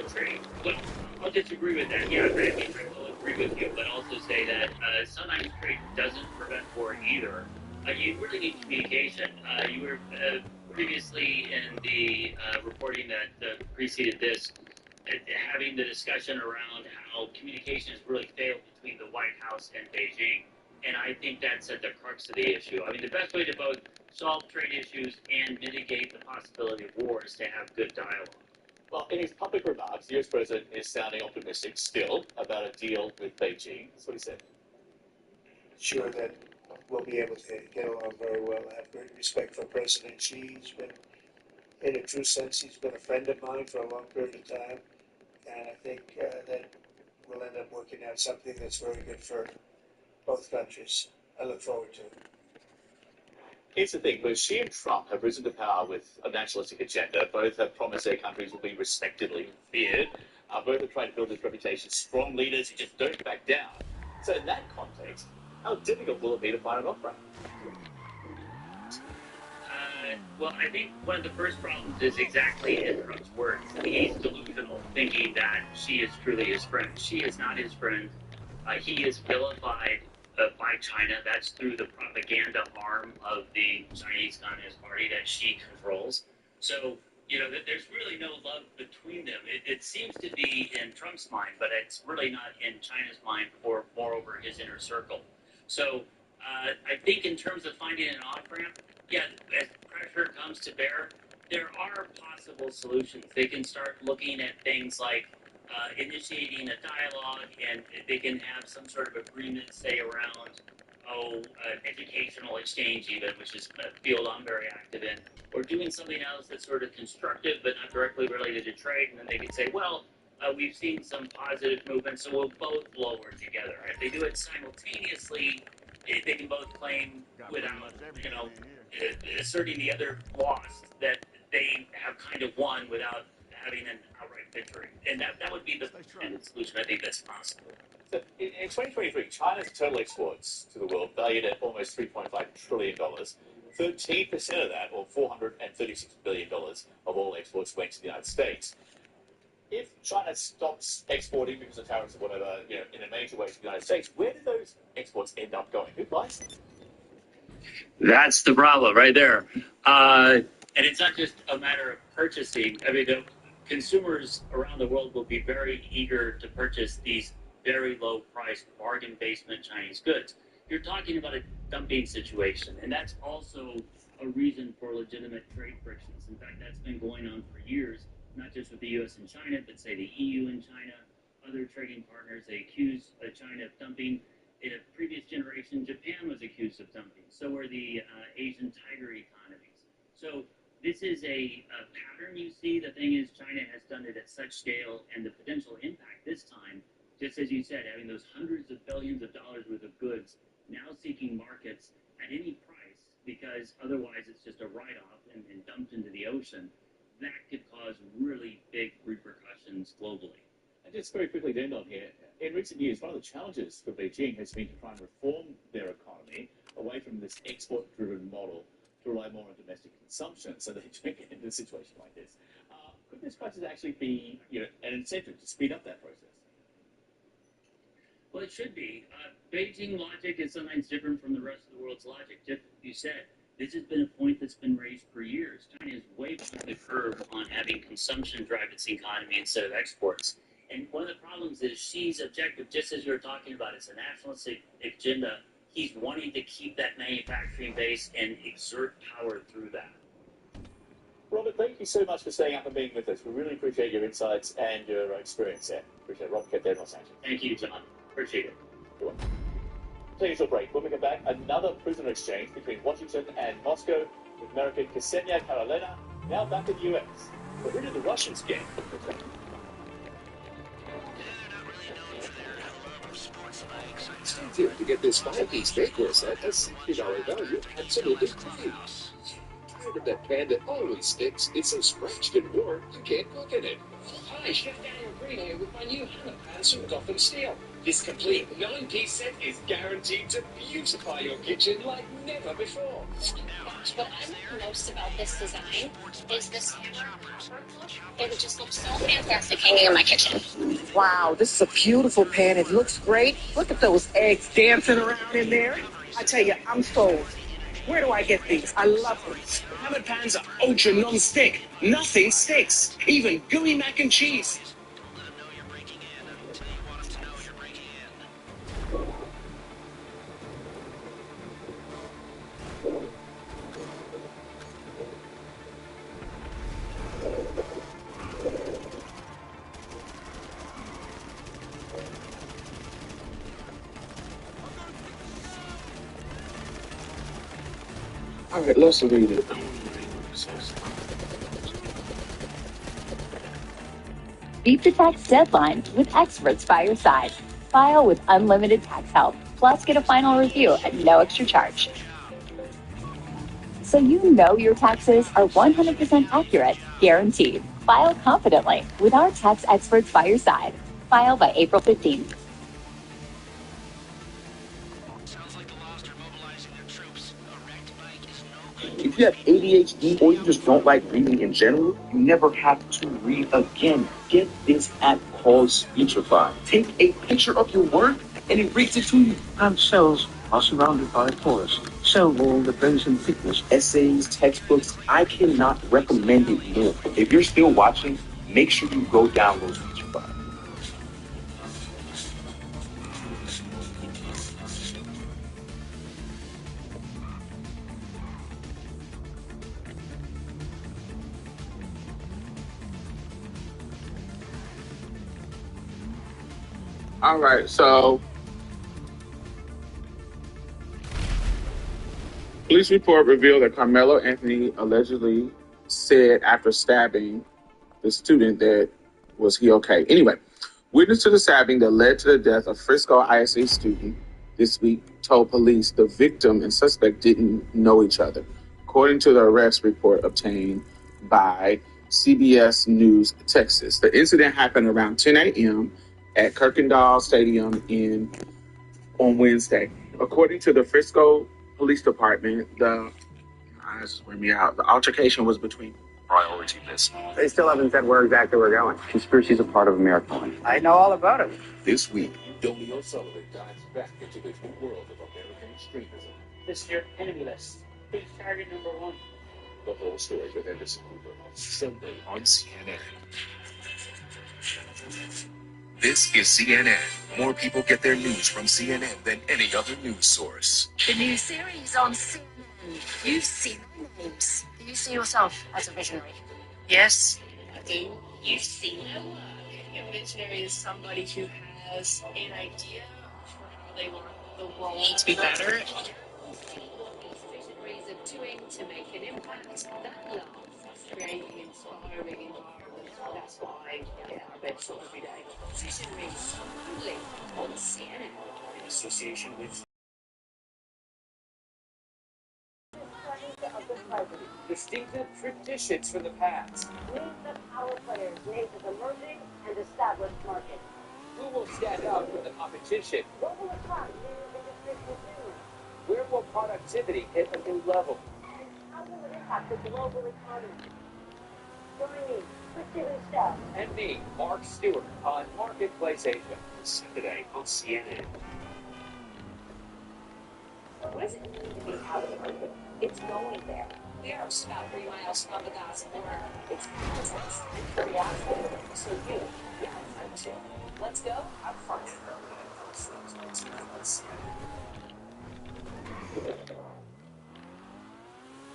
trade. Well, I'll disagree with that. Yeah, I will agree with you, but also say that sometimes trade doesn't prevent war either. You really need communication. You were previously in the reporting that preceded this, having the discussion around how communication has really failed between the White House and Beijing. And I think that's at the crux of the issue. I mean, the best way to both solve trade issues and mitigate the possibility of war is to have good dialogue. Well, in his public remarks, the U.S. president is sounding optimistic still about a deal with Beijing. That's what he said. Sure that we'll be able to get along very well. I have great respect for President Xi. He's been, in a true sense, he's been a friend of mine for a long period of time. And I think that we'll end up working out something that's very good for both countries. I look forward to it. Here's the thing, both Xi and Trump have risen to power with a nationalistic agenda. Both have promised their countries will be respected, feared. Both are trying to build this reputation, strong leaders who just don't back down. So in that context, how difficult will it be to find an off-ramp? Well, I think one of the first problems is exactly in Trump's words. He's delusional, thinking that Xi is truly his friend. Xi is not his friend. He is vilified by China. That's through the propaganda arm of the Chinese Communist Party that Xi controls. So, there's really no love between them. It seems to be in Trump's mind, but it's really not in China's mind, or moreover, his inner circle. So, I think in terms of finding an off-ramp, yeah, as pressure comes to bear, there are possible solutions. They can start looking at things like initiating a dialogue, and they can have some sort of agreement, say, around, educational exchange even, which is a field I'm very active in, or doing something else that's sort of constructive but not directly related to trade, and then they can say, well, we've seen some positive movement, so we'll both lower together. If they do it simultaneously, they can both claim without, asserting the other lost, that they have kind of won without having an outright victory. And that would be the solution. I think that's possible. So in 2023, China's total exports to the world valued at almost $3.5 trillion. 13% of that, or $436 billion of all exports, went to the United States. if China stops exporting because of tariffs or whatever, in a major way to the United States, where do those exports end up going? Who buys them? That's the problem right there. And it's not just a matter of purchasing. I mean, the consumers around the world will be very eager to purchase these very low-priced, bargain-basement Chinese goods. You're talking about a dumping situation, and that's also a reason for legitimate trade frictions. In fact, that's been going on for years, not just with the U.S. and China, but say the EU and China, other trading partners. They accuse China of dumping. In a previous generation, Japan was accused of dumping. So were the Asian tiger economies. So this is a pattern you see. The thing is, China has done it at such scale, and the potential impact this time, just as you said, having those hundreds of billions of dollars worth of goods now seeking markets at any price, because otherwise it's just a write-off and dumped into the ocean, that could cause really big repercussions globally. And just very quickly to end on here, in recent years, one of the challenges for Beijing has been to try and reform their economy away from this export-driven model to rely more on domestic consumption, so they don't get into a situation like this. Could this crisis actually be, an incentive to speed up that process? Well, it should be. Beijing logic is sometimes different from the rest of the world's logic. Just as you said, this has been a point that's been raised for years. China is way behind the curve on having consumption drive its economy instead of exports. And one of the problems is Xi's objective, just as you were talking about, it's a nationalistic agenda. He's wanting to keep that manufacturing base and exert power through that. Robert, thank you so much for staying up and being with us. We really appreciate your insights and your experience there. Appreciate it. Robert kept there in Los Angeles. Thank you, John. Appreciate it. You're welcome. Take a short break. When we come back, another prisoner exchange between Washington and Moscow with American Ksenia Karolina, now back in the U.S. But who did the Russians get? Incentive to get this 5-piece necklace at a $60 value absolutely free. Tired of that pan that always sticks, it's so scratched and worn, you can't cook in it. Hi, Chef Daniel Green here with my new hammer pans from Gotham Steel. This complete 9-piece set is guaranteed to beautify your kitchen like never before. What I like most about this design is this hammer. It just looks so fantastic hanging in my kitchen. Wow, this is a beautiful pan. It looks great. Look at those eggs dancing around in there. I tell you, I'm sold. Where do I get these? I love them. Hammer pans are ultra non-stick. Nothing sticks. Even gooey mac and cheese. All right, let's read it. Beat the tax deadline with experts by your side. File with unlimited tax help, plus get a final review at no extra charge. So you know your taxes are 100% accurate, guaranteed. File confidently with our tax experts by your side. File by April 15th. If you have ADHD or you just don't like reading in general, you never have to read again. Get this app called Speechify. Take a picture of your work and it reads it to you. And cells are surrounded by pores. Cell wall that bends in thickness. Essays, textbooks, I cannot recommend it more. If you're still watching, make sure you go download Speechify. All right, so police report revealed that Carmelo Anthony allegedly said after stabbing the student that was he okay. Anyway, witness to the stabbing that led to the death of Frisco ISA student this week told police the victim and suspect didn't know each other, according to the arrest report obtained by CBS News Texas. The incident happened around 10 a.m. at Kirkendall Stadium on Wednesday. According to the Frisco Police Department, the altercation was between priority list. They still haven't said where exactly we're going. Conspiracy is a part of America. I know all about it. This week, Donnie O'Sullivan dives back into the new world of American extremism. This is your enemy list. Who's target number one? The whole story with Anderson Cooper. Sunday on CNN. This is CNN. More people get their news from CNN than any other news source. The new series on CNN. You've seen the names. Do you see yourself as a visionary? Yes, I do. You've seen my work. A visionary is somebody who has an idea for how they want the world to be better. What these visionaries are doing to make an impact that lasts. Creating inspiring environments. That's why I get out of bed sort of every day. Visionaries only on CNN. In association with distinctive traditions from the past. Leave the power players, nations emerging and established markets. Who will stand up for the competition? What will attract new industry consumers? Where will productivity hit a new level? And how will it impact the global economy? Join me, Christy Rousseau. And me, Mark Stewart, on Marketplace Asia. Saturday on CNN. What is it to be out of the market? It's going there. We are about 3 miles from the Gaza border. It's context and curiosity. So you, yeah, I'm too. Let's go. Have fun.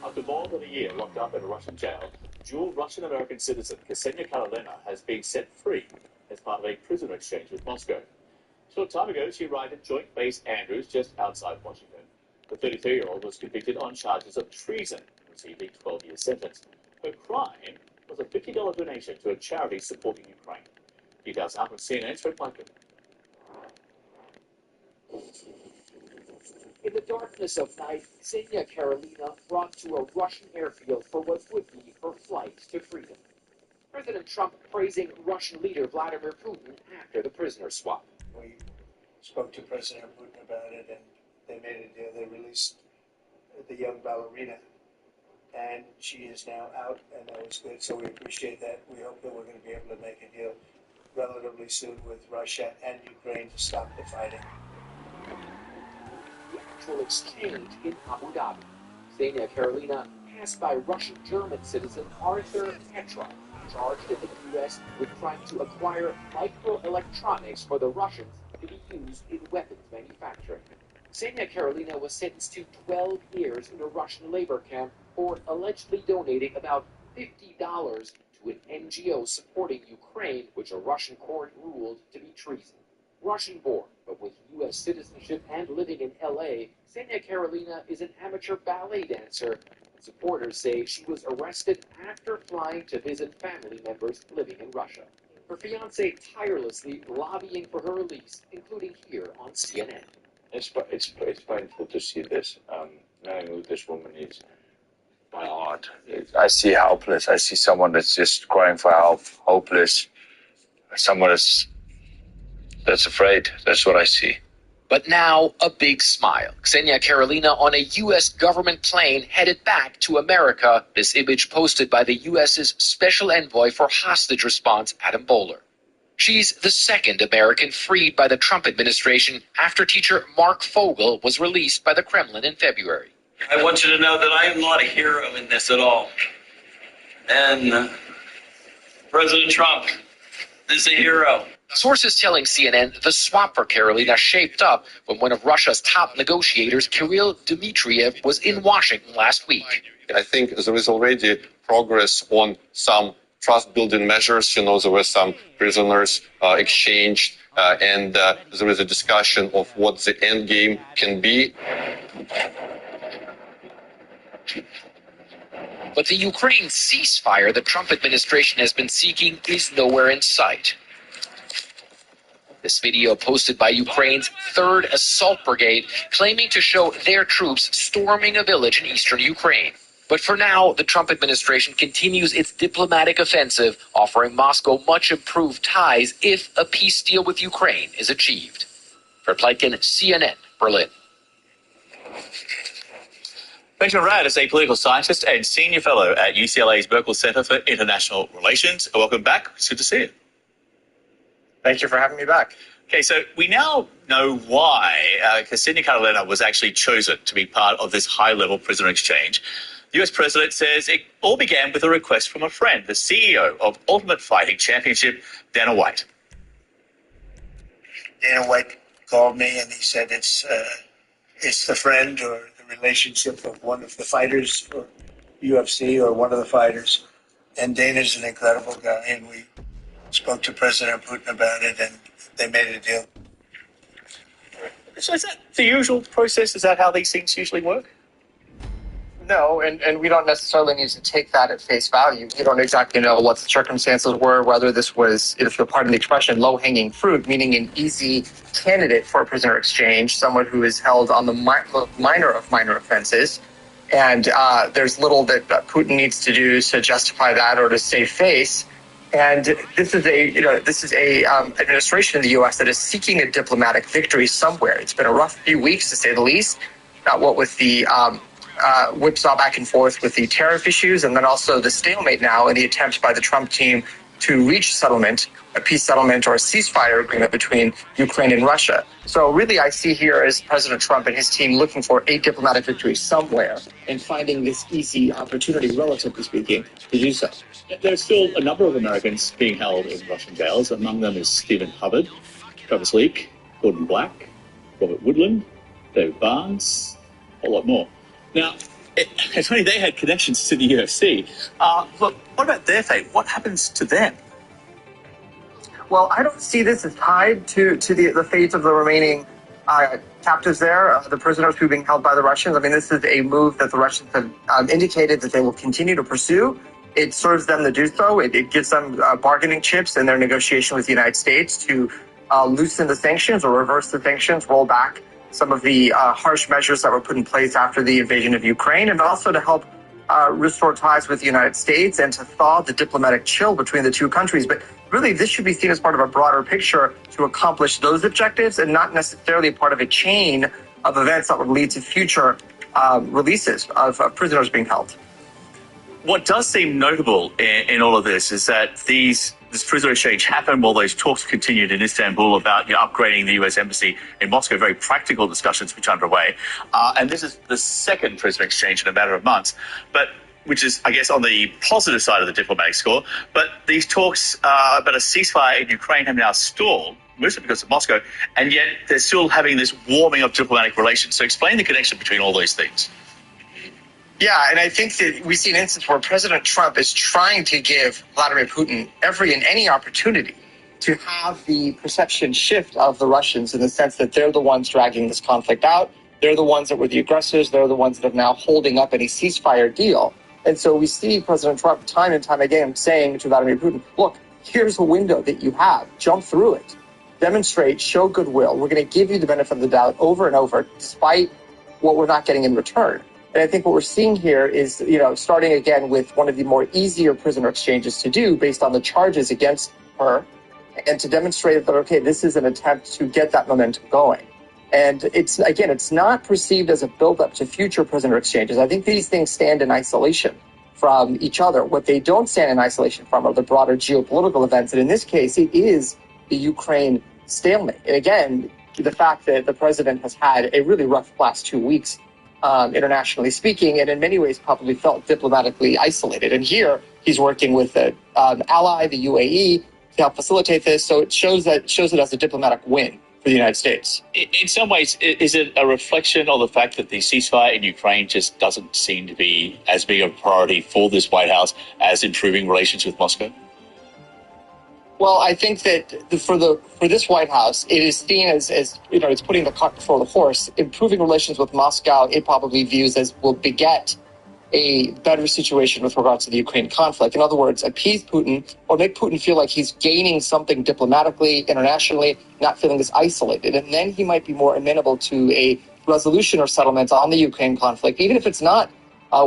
After more than a year locked up in a Russian jail, dual Russian-American citizen Ksenia Karolina has been set free as part of a prisoner exchange with Moscow. A short time ago, she arrived at Joint Base Andrews just outside Washington. The 33-year-old was convicted on charges of treason, receiving a 12-year sentence. Her crime was a $50 donation to a charity supporting Ukraine. Details out from CNN's Fred Blanket. In the darkness of night, Ksenia Karolina brought to a Russian airfield for what would be her flight to freedom. President Trump praising Russian leader Vladimir Putin after the prisoner swap. We spoke to President Putin about it, and they made a deal. They released the young ballerina, and she is now out, and that was good. So we appreciate that. We hope that we're going to be able to make a deal relatively soon with Russia and Ukraine to stop the fighting. The actual exchange in Abu Dhabi. Ksenia Karolina passed by Russian-German citizen Arthur Petrov, charged in the U.S. with trying to acquire microelectronics for the Russians to be used in weapons manufacturing. Ksenia Karolina was sentenced to 12 years in a Russian labor camp for allegedly donating about $50 to an NGO supporting Ukraine, which a Russian court ruled to be treason. Russian-born, but with U.S. citizenship and living in L.A., Ksenia Karolina is an amateur ballet dancer. Supporters say she was arrested after flying to visit family members living in Russia. Her fiancé tirelessly lobbying for her release, including here on CNN. It's painful to see this. Knowing who this woman is, my heart. I see helpless. I see someone that's just crying for help, hopeless. Someone that's afraid. That's what I see. But now, a big smile. Ksenia Karolina on a U.S. government plane headed back to America. This image posted by the U.S.'s Special Envoy for Hostage Response, Adam Bowler. She's the second American freed by the Trump administration after teacher Mark Fogel was released by the Kremlin in February. I want you to know that I am not a hero in this at all. And President Trump is a hero. Sources telling CNN the swap for Karolina shaped up when one of Russia's top negotiators, Kirill Dmitriev, was in Washington last week. I think there is already progress on some trust-building measures. There were some prisoners exchanged, and there is a discussion of what the end game can be. But the Ukraine ceasefire the Trump administration has been seeking is nowhere in sight. This video posted by Ukraine's 3rd Assault Brigade claiming to show their troops storming a village in eastern Ukraine. But for now, the Trump administration continues its diplomatic offensive, offering Moscow much improved ties if a peace deal with Ukraine is achieved. Fred Pleitgen, CNN, Berlin. Benjamin Rad is a political scientist and senior fellow at UCLA's Berkle Center for International Relations. Welcome back. It's good to see you. Thank you for having me back. Okay, so we now know why Ksenia Karolina was actually chosen to be part of this high-level prisoner exchange. The US president says it all began with a request from a friend, the CEO of Ultimate Fighting Championship, Dana White. Dana White called me and he said it's the friend or the relationship of one of the fighters for UFC or one of the fighters. And Dana's an incredible guy, and we spoke to President Putin about it, and they made a deal. So is that the usual process? Is that how these things usually work? No, and we don't necessarily need to take that at face value. We don't exactly know what the circumstances were, whether this was, if you'll pardon the expression, low-hanging fruit, meaning an easy candidate for a prisoner exchange, someone who is held on the minor of minor offenses. And there's little that Putin needs to do to justify that or to save face. And this is a administration in the U.S. that is seeking a diplomatic victory somewhere. It's been a rough few weeks, to say the least. Not what with the whipsaw back and forth with the tariff issues, and then also the stalemate now in the attempt by the Trump team to reach settlement, a peace settlement or a ceasefire agreement between Ukraine and Russia. So really I see here as President Trump and his team looking for a diplomatic victory somewhere and finding this easy opportunity, relatively speaking, to do so. There's still a number of Americans being held in Russian jails. Among them is Stephen Hubbard, Travis Leake, Gordon Black, Robert Woodland, David Barnes, a whole lot more. Now, it's funny, they had connections to the UFC. Look, what about their fate? What happens to them? Well, I don't see this as tied to the fate of the remaining captives there, the prisoners who are being held by the Russians. I mean, this is a move that the Russians have indicated that they will continue to pursue. It serves them to do so. It gives them bargaining chips in their negotiation with the United States to loosen the sanctions or reverse the sanctions, roll back some of the harsh measures that were put in place after the invasion of Ukraine, and also to help restore ties with the United States and to thaw the diplomatic chill between the two countries. But really, this should be seen as part of a broader picture to accomplish those objectives and not necessarily part of a chain of events that would lead to future releases of prisoners being held. What does seem notable in all of this is that this prisoner exchange happened while those talks continued in Istanbul about upgrading the U.S. embassy in Moscow, very practical discussions which are underway. And this is the second prisoner exchange in a matter of months, which is, I guess, on the positive side of the diplomatic score. But these talks about a ceasefire in Ukraine have now stalled, mostly because of Moscow, and yet they're still having this warming of diplomatic relations. So explain the connection between all these things. Yeah, and I think that we see an instance where President Trump is trying to give Vladimir Putin every and any opportunity to have the perception shift of the Russians in the sense that they're the ones dragging this conflict out. They're the ones that were the aggressors. They're the ones that are now holding up any ceasefire deal. And so we see President Trump time and time again saying to Vladimir Putin, look, here's a window that you have. Jump through it. Demonstrate, show goodwill. We're going to give you the benefit of the doubt over and over, despite what we're not getting in return. And I think what we're seeing here is, starting again with one of the more easier prisoner exchanges to do based on the charges against her, and to demonstrate that, okay, this is an attempt to get that momentum going. And it's not perceived as a buildup to future prisoner exchanges. I think these things stand in isolation from each other. What they don't stand in isolation from are the broader geopolitical events. And in this case, it is the Ukraine stalemate. And again, the fact that the president has had a really rough last 2 weeks, internationally speaking, and in many ways probably felt diplomatically isolated. And here he's working with an ally, the UAE, to help facilitate this. So it shows it as a diplomatic win for the United States. In some ways, is it a reflection of the fact that the ceasefire in Ukraine just doesn't seem to be as big a priority for this White House as improving relations with Moscow? Well, I think that for this White House, it is seen as it's putting the cart before the horse. Improving relations with Moscow, it probably views as will beget a better situation with regards to the Ukraine conflict. In other words, appease Putin or make Putin feel like he's gaining something diplomatically, internationally, not feeling as isolated. And then he might be more amenable to a resolution or settlement on the Ukraine conflict, even if it's not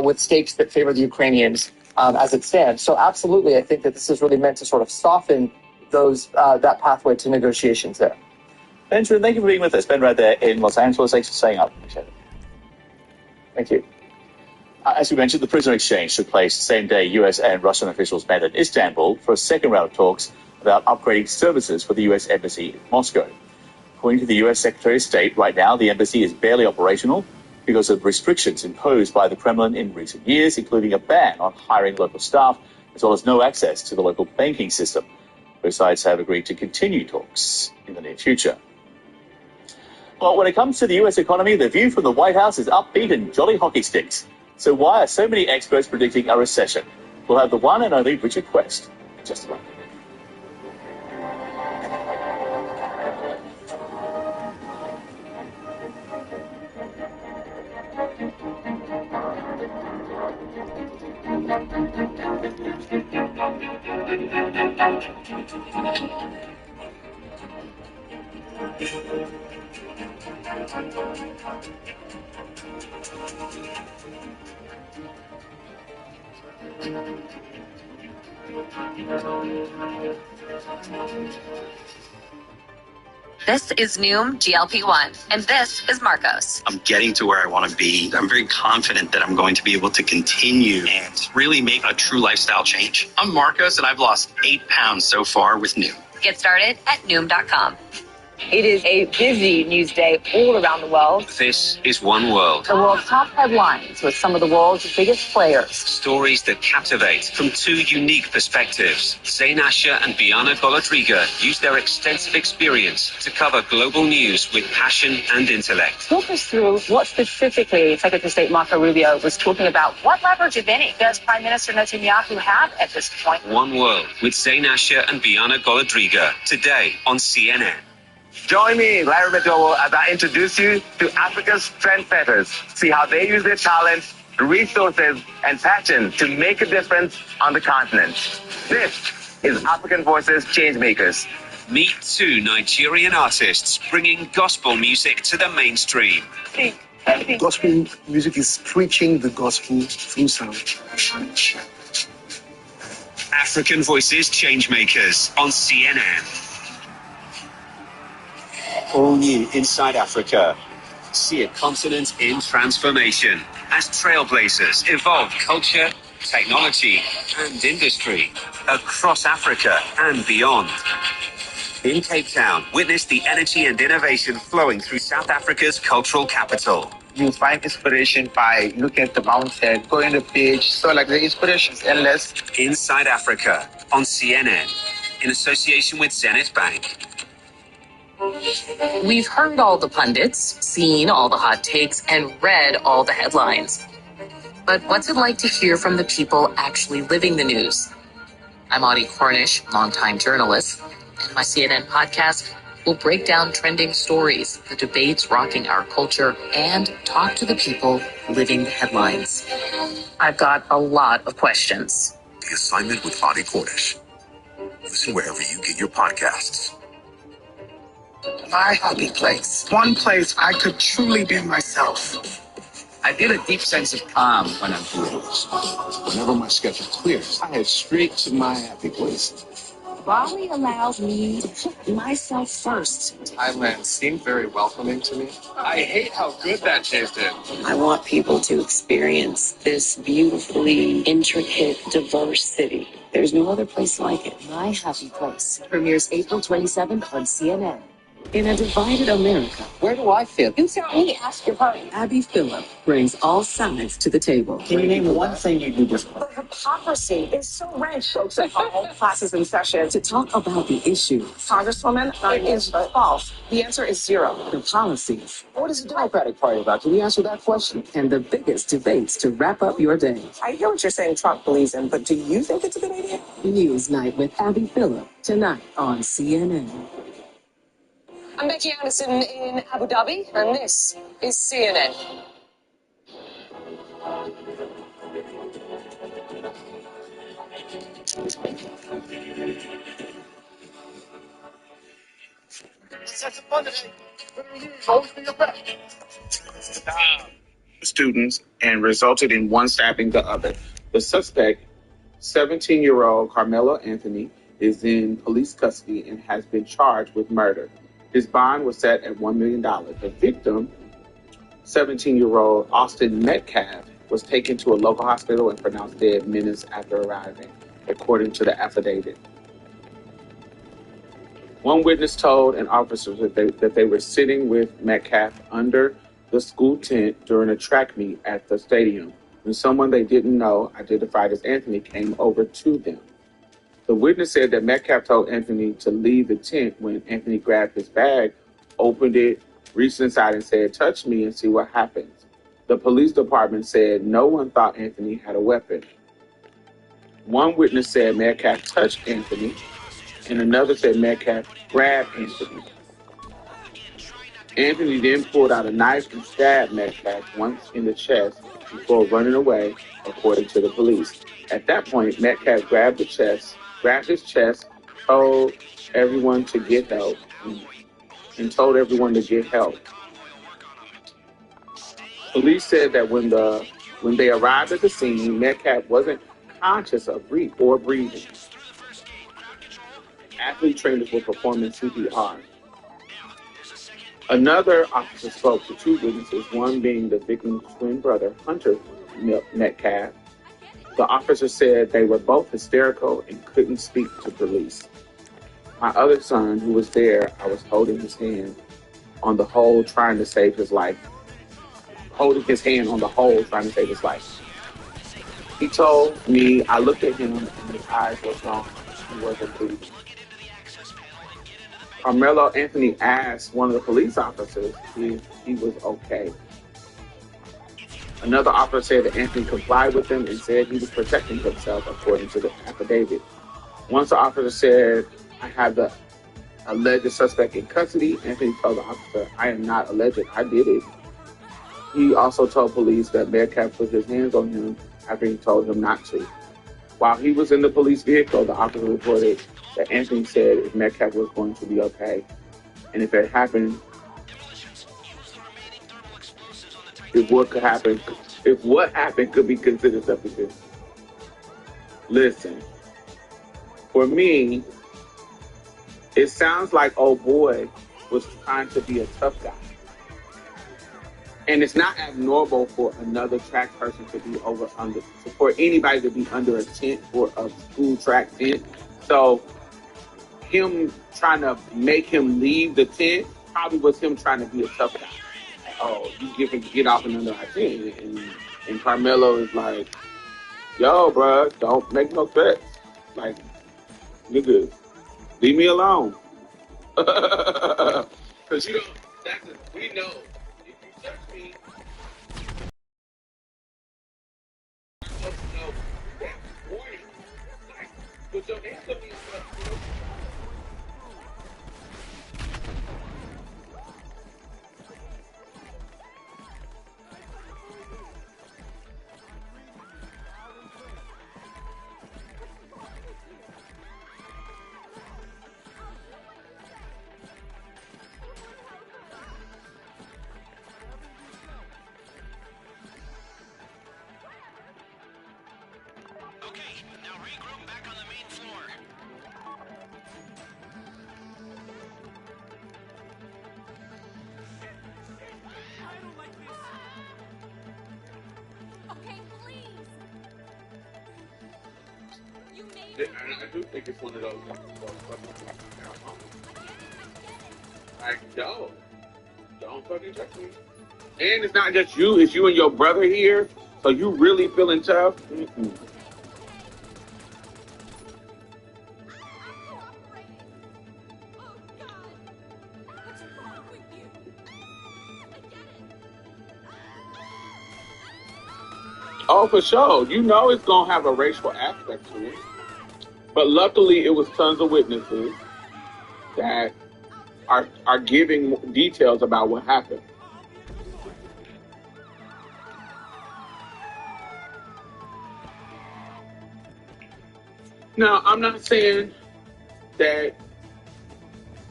with stakes that favor the Ukrainians as it stands. So absolutely, I think that this is really meant to sort of soften that pathway to negotiations there. Benjamin, thank you for being with us. Ben Rad there in Los Angeles. Thanks for staying up. Appreciate it. Thank you. As we mentioned, the prisoner exchange took place the same day U.S. and Russian officials met in Istanbul for a second round of talks about upgrading services for the U.S. Embassy in Moscow. According to the U.S. Secretary of State, right now the embassy is barely operational because of restrictions imposed by the Kremlin in recent years, including a ban on hiring local staff, as well as no access to the local banking system. Both sides have agreed to continue talks in the near future. Well, when it comes to the U.S. economy, the view from the White House is upbeat and jolly hockey sticks. So why are so many experts predicting a recession? We'll have the one and only Richard Quest in just a moment. This is Noom GLP-1, and this is Marcos. I'm getting to where I want to be. I'm very confident that I'm going to be able to continue and really make a true lifestyle change. I'm Marcos, and I've lost 8 pounds so far with Noom. Get started at Noom.com. It is a busy news day all around the world. This is One World. The world's top headlines with some of the world's biggest players. Stories that captivate from 2 unique perspectives. Zain Asher and Biana Golodriga use their extensive experience to cover global news with passion and intellect. Talk us through what specifically Secretary of State Marco Rubio was talking about. What leverage, if any, does Prime Minister Netanyahu have at this point? One World with Zain Asher and Biana Golodriga today on CNN. Join me, Larry Madowo, as I introduce you to Africa's trendsetters. See how they use their talents, resources, and passion to make a difference on the continent. This is African Voices Changemakers. Meet 2 Nigerian artists bringing gospel music to the mainstream. Gospel music is preaching the gospel through sound. African Voices Changemakers on CNN. Only inside Africa. See a continent in transformation as trailblazers evolve culture, technology, and industry across Africa and beyond. In Cape Town, witness the energy and innovation flowing through South Africa's cultural capital. You find inspiration by looking at the mountain, going to the beach. So like the inspiration is endless. Inside Africa on CNN in association with Zenith Bank. We've heard all the pundits, seen all the hot takes, and read all the headlines. But what's it like to hear from the people actually living the news? I'm Audie Cornish, longtime journalist, and my CNN podcast will break down trending stories, the debates rocking our culture, and talk to the people living the headlines. I've got a lot of questions. The Assignment with Audie Cornish. Listen wherever you get your podcasts. My happy place. One place I could truly be myself. I feel a deep sense of calm when I'm here. Whenever my schedule clears, I head straight to my happy place. Bali allows me to put myself first. Thailand seemed very welcoming to me. I hate how good that tasted. I want people to experience this beautifully intricate, diverse city. There's no other place like it. My Happy Place premieres April 27th on CNN. In a divided America, where do I fit? You tell me, ask your party. Abby Phillip brings all sides to the table. Can you name one thing you do different? The hypocrisy is so rich. Folks at home, classes in session. To talk about the issue. Congresswoman, it is false. The answer is 0. The policies. What is the Democratic Party about? Can you answer that question? And the biggest debates to wrap up your day. I hear what you're saying Trump believes in, but do you think it's a good idea? News Night with Abby Phillip, tonight on CNN. I'm Becky Anderson in Abu Dhabi, and this is CNN. Students and resulted in one stabbing the other. The suspect, 17-year-old Carmelo Anthony, is in police custody and has been charged with murder. His bond was set at $1 million. The victim, 17-year-old Austin Metcalf, was taken to a local hospital and pronounced dead minutes after arriving, according to the affidavit. One witness told an officer that they were sitting with Metcalf under the school tent during a track meet at the stadium when someone they didn't know, identified as Anthony, came over to them. The witness said that Metcalf told Anthony to leave the tent when Anthony grabbed his bag, opened it, reached inside and said, "Touch me and see what happens." The police department said no one thought Anthony had a weapon. One witness said Metcalf touched Anthony, and another said Metcalf grabbed Anthony. Anthony then pulled out a knife and stabbed Metcalf once in the chest before running away, according to the police. At that point, Metcalf grabbed his chest, told everyone to get help, and told everyone to get help. Police said that when they arrived at the scene, Metcalf wasn't conscious of breathing. Athlete trainers were performing CPR. Another officer spoke to two witnesses, one being the victim's twin brother, Hunter Metcalf. The officer said they were both hysterical and couldn't speak to police. My other son, who was there, I was holding his hand on the hole trying to save his life. He told me, I looked at him and his eyes were gone. He wasn't breathing. Carmelo Anthony asked one of the police officers if he was okay. Another officer said that Anthony complied with him and said he was protecting himself, according to the affidavit. Once the officer said, "I have the alleged suspect in custody," Anthony told the officer, "I am not alleged, I did it." He also told police that Metcalf put his hands on him after he told him not to. While he was in the police vehicle, the officer reported that Anthony said if Metcalf was going to be okay, and if what happened could be considered self-defense. Listen, for me, it sounds like old boy was trying to be a tough guy. And it's not abnormal for another track person to be for anybody to be under a tent or a school track tent. So him trying to make him leave the tent probably was him trying to be a tough guy. Like, oh, you get off and under our tent. And Carmelo is like, "Yo, bro, don't make no threats. Like, nigga, leave me alone." Because we know. Touch me. No, that's warning. Like, put your hands on me. I do think it's one of those. Like, yo, don't fucking touch me. And it's not just you; it's you and your brother here. So you really feeling tough? Mm-mm. Oh, for sure. You know it's going to have a racial aspect to it. But luckily, it was tons of witnesses that are giving details about what happened. Now, I'm not saying that,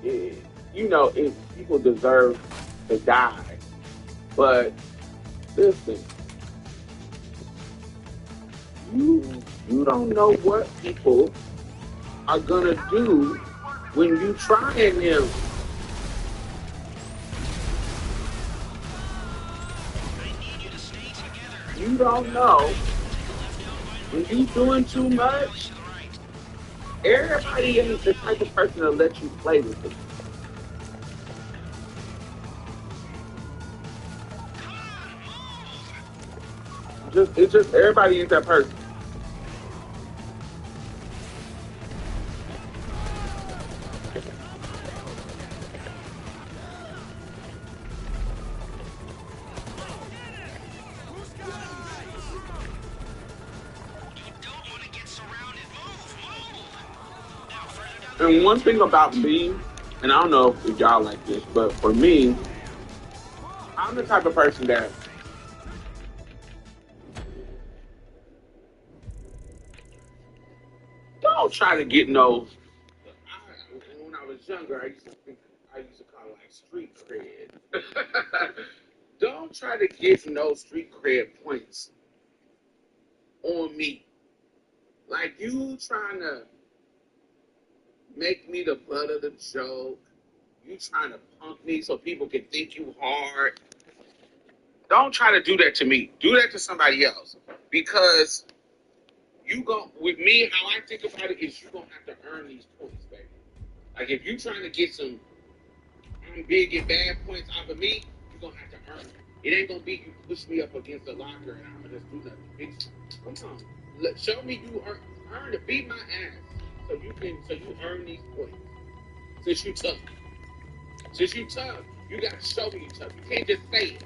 if people deserve to die. But listen, you don't know what people are gonna do when you trying them. you don't know when you doing too much, everybody ain't the type of person to let you play with it. It's just everybody ain't that person. And one thing about me, and I don't know if y'all like this, but for me, I'm the type of person that don't try to get no. When I was younger, I used to call it like street cred. Don't try to get no street cred points on me. Like you trying to make me the butt of the joke. You trying to punk me so people can think you hard. Don't try to do that to me. Do that to somebody else. Because you go with me, how I think about it is you gonna have to earn these points, baby. Like if you trying to get some I'm big and bad points off of me, you're gonna have to earn it. It ain't gonna be you push me up against the locker and I'm gonna just do nothing. Come on. Show me you earn it. Beat my ass. So you earn these points. Since you tough. You gotta show me you tough. You can't just say it.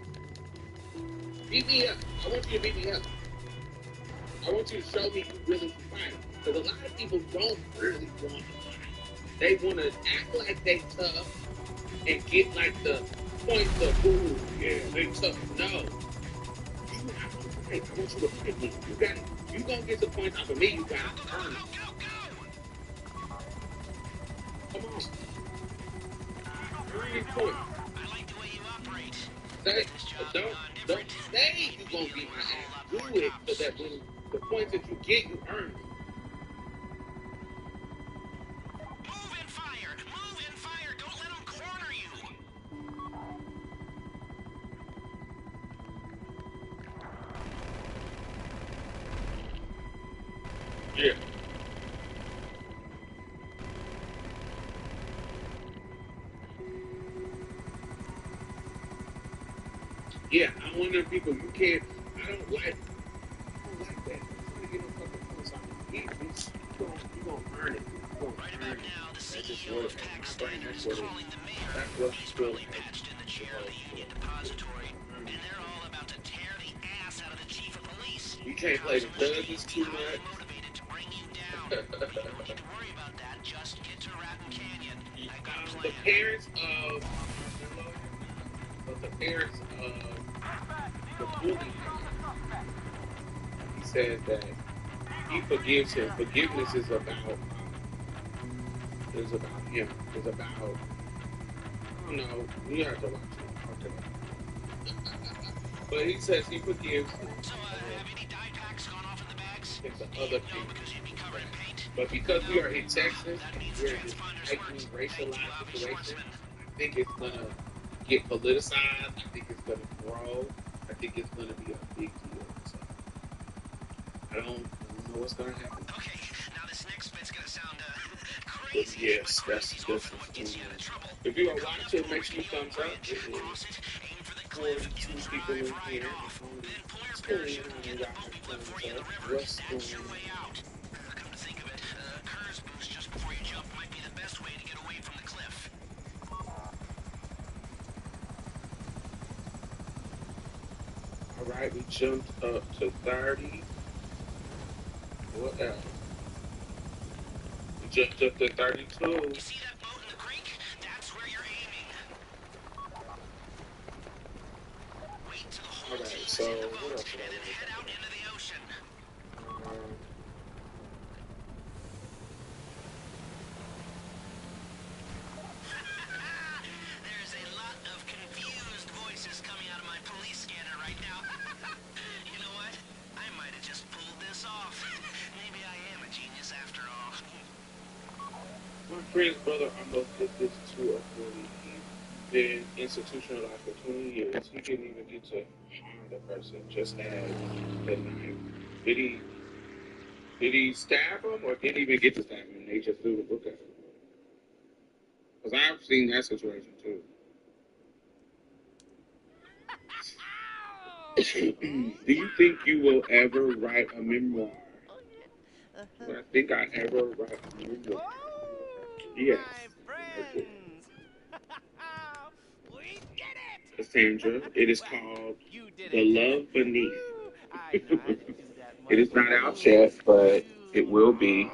Beat me up. I want you to beat me up. I want you to show me you really can fight. Because a lot of people don't really want to fight. They want to act like they tough and get like the points of, ooh, yeah, they tough. No. You have to fight. I want you to fight me. You got it. You gonna get the points off of me, you gotta earn it. Come on. Earn these points. I like the way you operate. Don't say you gonna beat my ass. Do it so that when the points that you get, you earn it. Move and fire. Don't let them corner you. Yeah. Yeah, I'm one of them people you can't. I don't like that. I'm trying to get no fucking points off of you. You gonna earn it. You gonna earn it. That's just what it is. My brain, that's what it is. That's what I feel like. Patched in the chair of the Union Depository, and they're all about to tear the ass out of the chief of police. You can't play the thugs too much. Motivated to bring you down. You don't need to worry about that. Just get to Raton Canyon. I've got a plan. The parents of the bully, he says that he forgives him. Forgiveness is about him. It's about, you have to watch it. But he says he forgives him. So, have any dye packs gone off in the bags? It's the other thing. Because you'd be covered in paint. But because we are in Texas, we're in this heightened racialized situation, I think it's going to get politicized. I think it's going to grow. I think it's going to be a big deal. So, I don't know what's going to happen. Okay, now this next bit's going to sound crazy. Yes, that's if you are watching, make sure you thumbs up. It is 42 people in here. What's going on? What's going on? Come to think of it, Kurz boost just before you jump might be the best way to get away from the cliff. Alright, we jumped up to 30. What else? We jumped up to 32. You see that boat in the creek? That's where you're aiming. Wait till the whole team's in the boat and then head out into the ocean. There's a lot of confused voices coming out of my police scanner right now. You know what? I might have just pulled this off. Maybe I am a genius after all. My friend's brother almost did this to a bully. He's been institutionalized for 20 years. He didn't even get to harm the person just had the knife. Did he stab him, or didn't he even get to stab him? And they just threw the book at him. Because I've seen that situation too. Do you think you will ever write a memoir? I think I ever write a memoir. Yes. Okay. Cassandra, it is called The Love Beneath. It is not out yet, but it will be.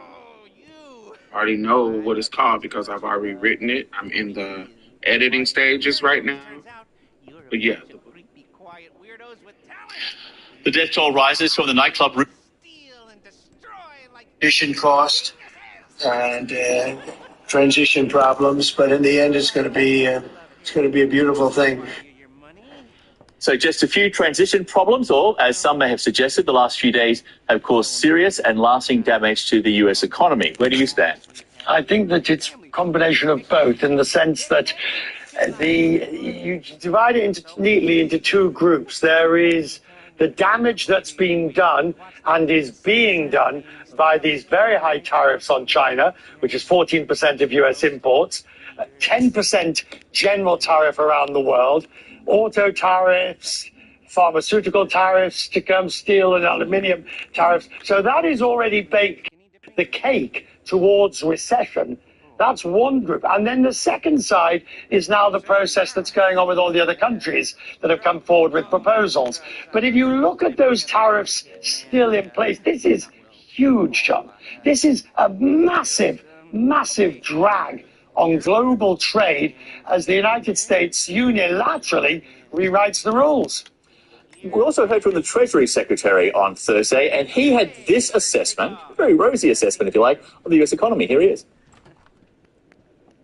I already know what it's called because I've already written it. I'm in the editing stages right now. But yeah. The death toll rises from the nightclub. Transition cost and transition problems, but in the end, it's going to be a beautiful thing. So just a few transition problems, or as some may have suggested, the last few days have caused serious and lasting damage to the U.S. economy. Where do you stand? I think that it's a combination of both, in the sense that you divide it neatly into two groups. There is the damage that's being done and is being done by these very high tariffs on China, which is 14% of U.S. imports, 10% general tariff around the world, auto tariffs, pharmaceutical tariffs to come, steel and aluminium tariffs. So that is already baked the cake towards recession. That's one group. And then the second side is now the process that's going on with all the other countries that have come forward with proposals. But if you look at those tariffs still in place, this is huge, John. This is a massive, massive drag on global trade as the United States unilaterally rewrites the rules. We also heard from the Treasury Secretary on Thursday, and he had this assessment, a very rosy assessment, if you like, of the U.S. economy. Here he is.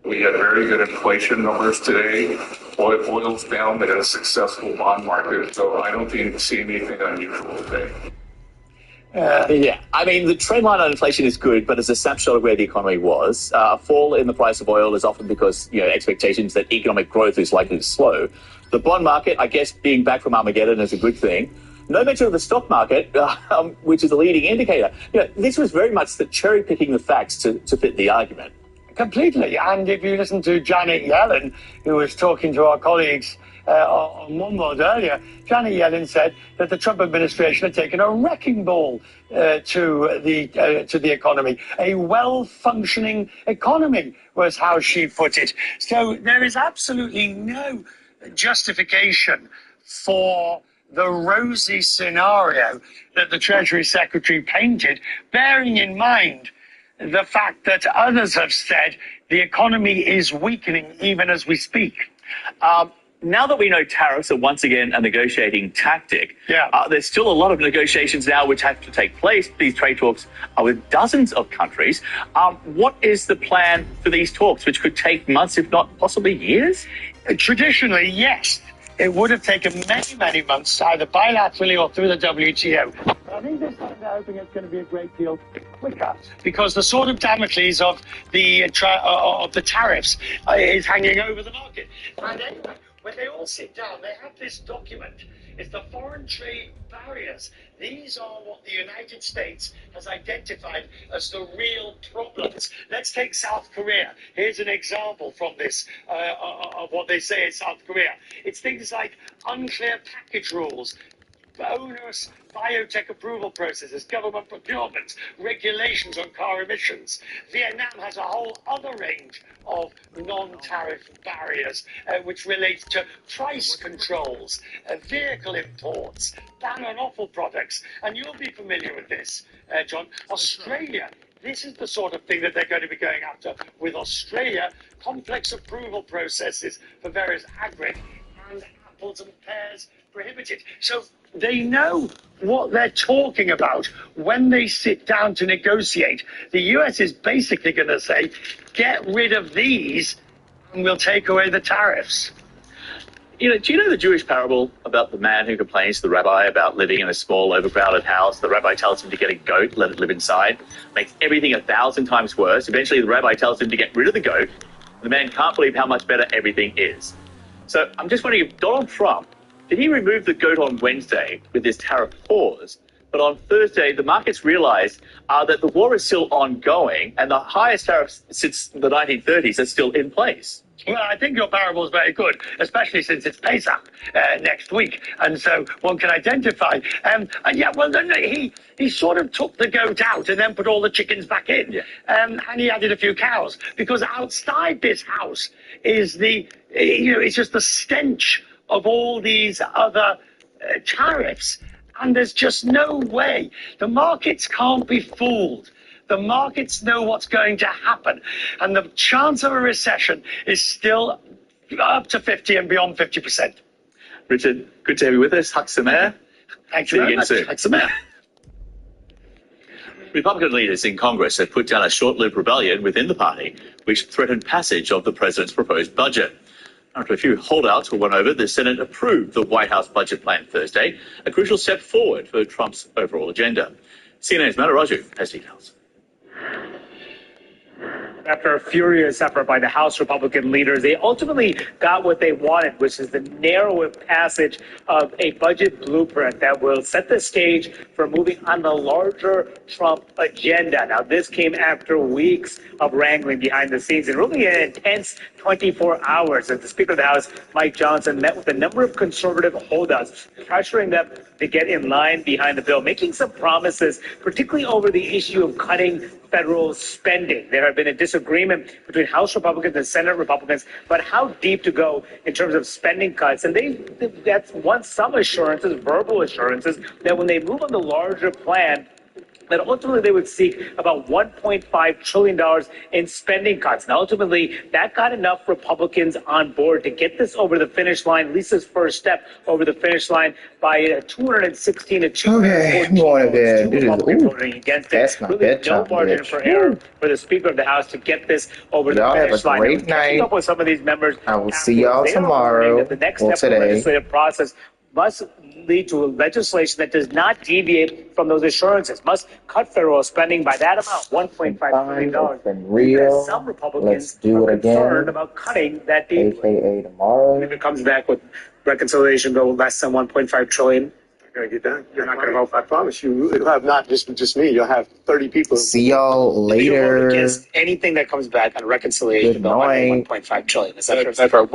We had very good inflation numbers today. Oil's down. They had a successful bond market, so I don't see anything unusual today. Yeah, I mean, the trend line on inflation is good, but as a snapshot of where the economy was, a fall in the price of oil is often because, expectations that economic growth is likely to slow. The bond market, I guess, being back from Armageddon is a good thing. No mention of the stock market, which is a leading indicator. This was very much the cherry picking the facts to fit the argument. Completely. And if you listen to Janet Yellen, who was talking to our colleagues on Monmouth earlier, Janet Yellen said that the Trump administration had taken a wrecking ball to the economy. A well-functioning economy was how she put it. So there is absolutely no justification for the rosy scenario that the Treasury Secretary painted, bearing in mind the fact that others have said the economy is weakening even as we speak. Now that we know tariffs are once again a negotiating tactic, there's still a lot of negotiations now which have to take place. These trade talks are with dozens of countries. What is the plan for these talks, which could take months, if not possibly years? Traditionally, yes. It would have taken many, many months, either bilaterally or through the WTO. But I think this time they're hoping it's going to be a great deal quicker, because the sword of Damocles of the tariffs is hanging over the market. And anyway, when they all sit down, they have this document. It's the foreign trade barriers. These are what the United States has identified as the real problems. Let's take South Korea. Here's an example from this of what they say is South Korea. It's things like unclear package rules, onerous biotech approval processes, government procurement, regulations on car emissions. Vietnam has a whole other range of non-tariff barriers which relate to price controls, vehicle imports, ban on offal products. And you'll be familiar with this, John. Australia. This is the sort of thing that they're going to be going after with Australia. Complex approval processes for various agri and apples and pears prohibited. So they know what they're talking about when they sit down to negotiate. The US is basically going to say, get rid of these and we'll take away the tariffs. Do you know the Jewish parable about the man who complains to the rabbi about living in a small, overcrowded house? The rabbi tells him to get a goat, let it live inside, makes everything 1,000 times worse. Eventually, the rabbi tells him to get rid of the goat. The man can't believe how much better everything is. So I'm just wondering if Donald Trump that he removed the goat on Wednesday with his tariff pause. But on Thursday, the markets realized that the war is still ongoing and the highest tariffs since the 1930s are still in place. Well, I think your parable is very good, especially since it's Pesach next week, and so one can identify. He sort of took the goat out and then put all the chickens back in, and he added a few cows, because outside this house is it's just the stench of all these other tariffs, and there's just no way. The markets can't be fooled. The markets know what's going to happen, and the chance of a recession is still up to 50 and beyond 50%. Richard, good to have you with us. Hak Sameach. Thank you very much. Hak Sameach. Republican leaders in Congress have put down a short-lived rebellion within the party, which threatened passage of the president's proposed budget. After a few holdouts were won over, the Senate approved the White House budget plan Thursday, a crucial step forward for Trump's overall agenda. CNN's Mata Raju has details. After a furious effort by the House Republican leaders, they ultimately got what they wanted, which is the narrow passage of a budget blueprint that will set the stage for moving on the larger Trump agenda. Now, this came after weeks of wrangling behind the scenes and really an intense 24 hours as the Speaker of the House, Mike Johnson, met with a number of conservative holdouts, pressuring them to get in line behind the bill, making some promises, particularly over the issue of cutting federal spending. There had been a disagreement between House Republicans and Senate Republicans about how deep to go in terms of spending cuts. And that's some assurances, verbal assurances, that when they move on the larger plan, that ultimately they would seek about $1.5 trillion in spending cuts. And ultimately, that got enough Republicans on board to get this over the finish line, at least this first step over the finish line, by 216 to 214 Okay, I'm going to bed. Republicans voting against it. That's my really bedtime, no margin bitch. for error for the Speaker of the House to get this over Y'all the have finish a line. great And catching night. up with some of these members, I will see y'all they are warning tomorrow that the next or step of the today. legislative process must lead to legislation that does not deviate from those assurances, must cut federal spending by that amount, $1.5 trillion. It's been real. Some Let's Republicans do are it again. concerned about cutting that deeply. AKA tomorrow. If it comes back with reconciliation bill less than $1.5 trillion, you're going to get that. You're not going to vote. I promise you, you'll have not just me. You'll have 30 people. See y'all You'll vote later. against anything that comes back on a reconciliation Good bill under night. $1.5 trillion. Is that That's our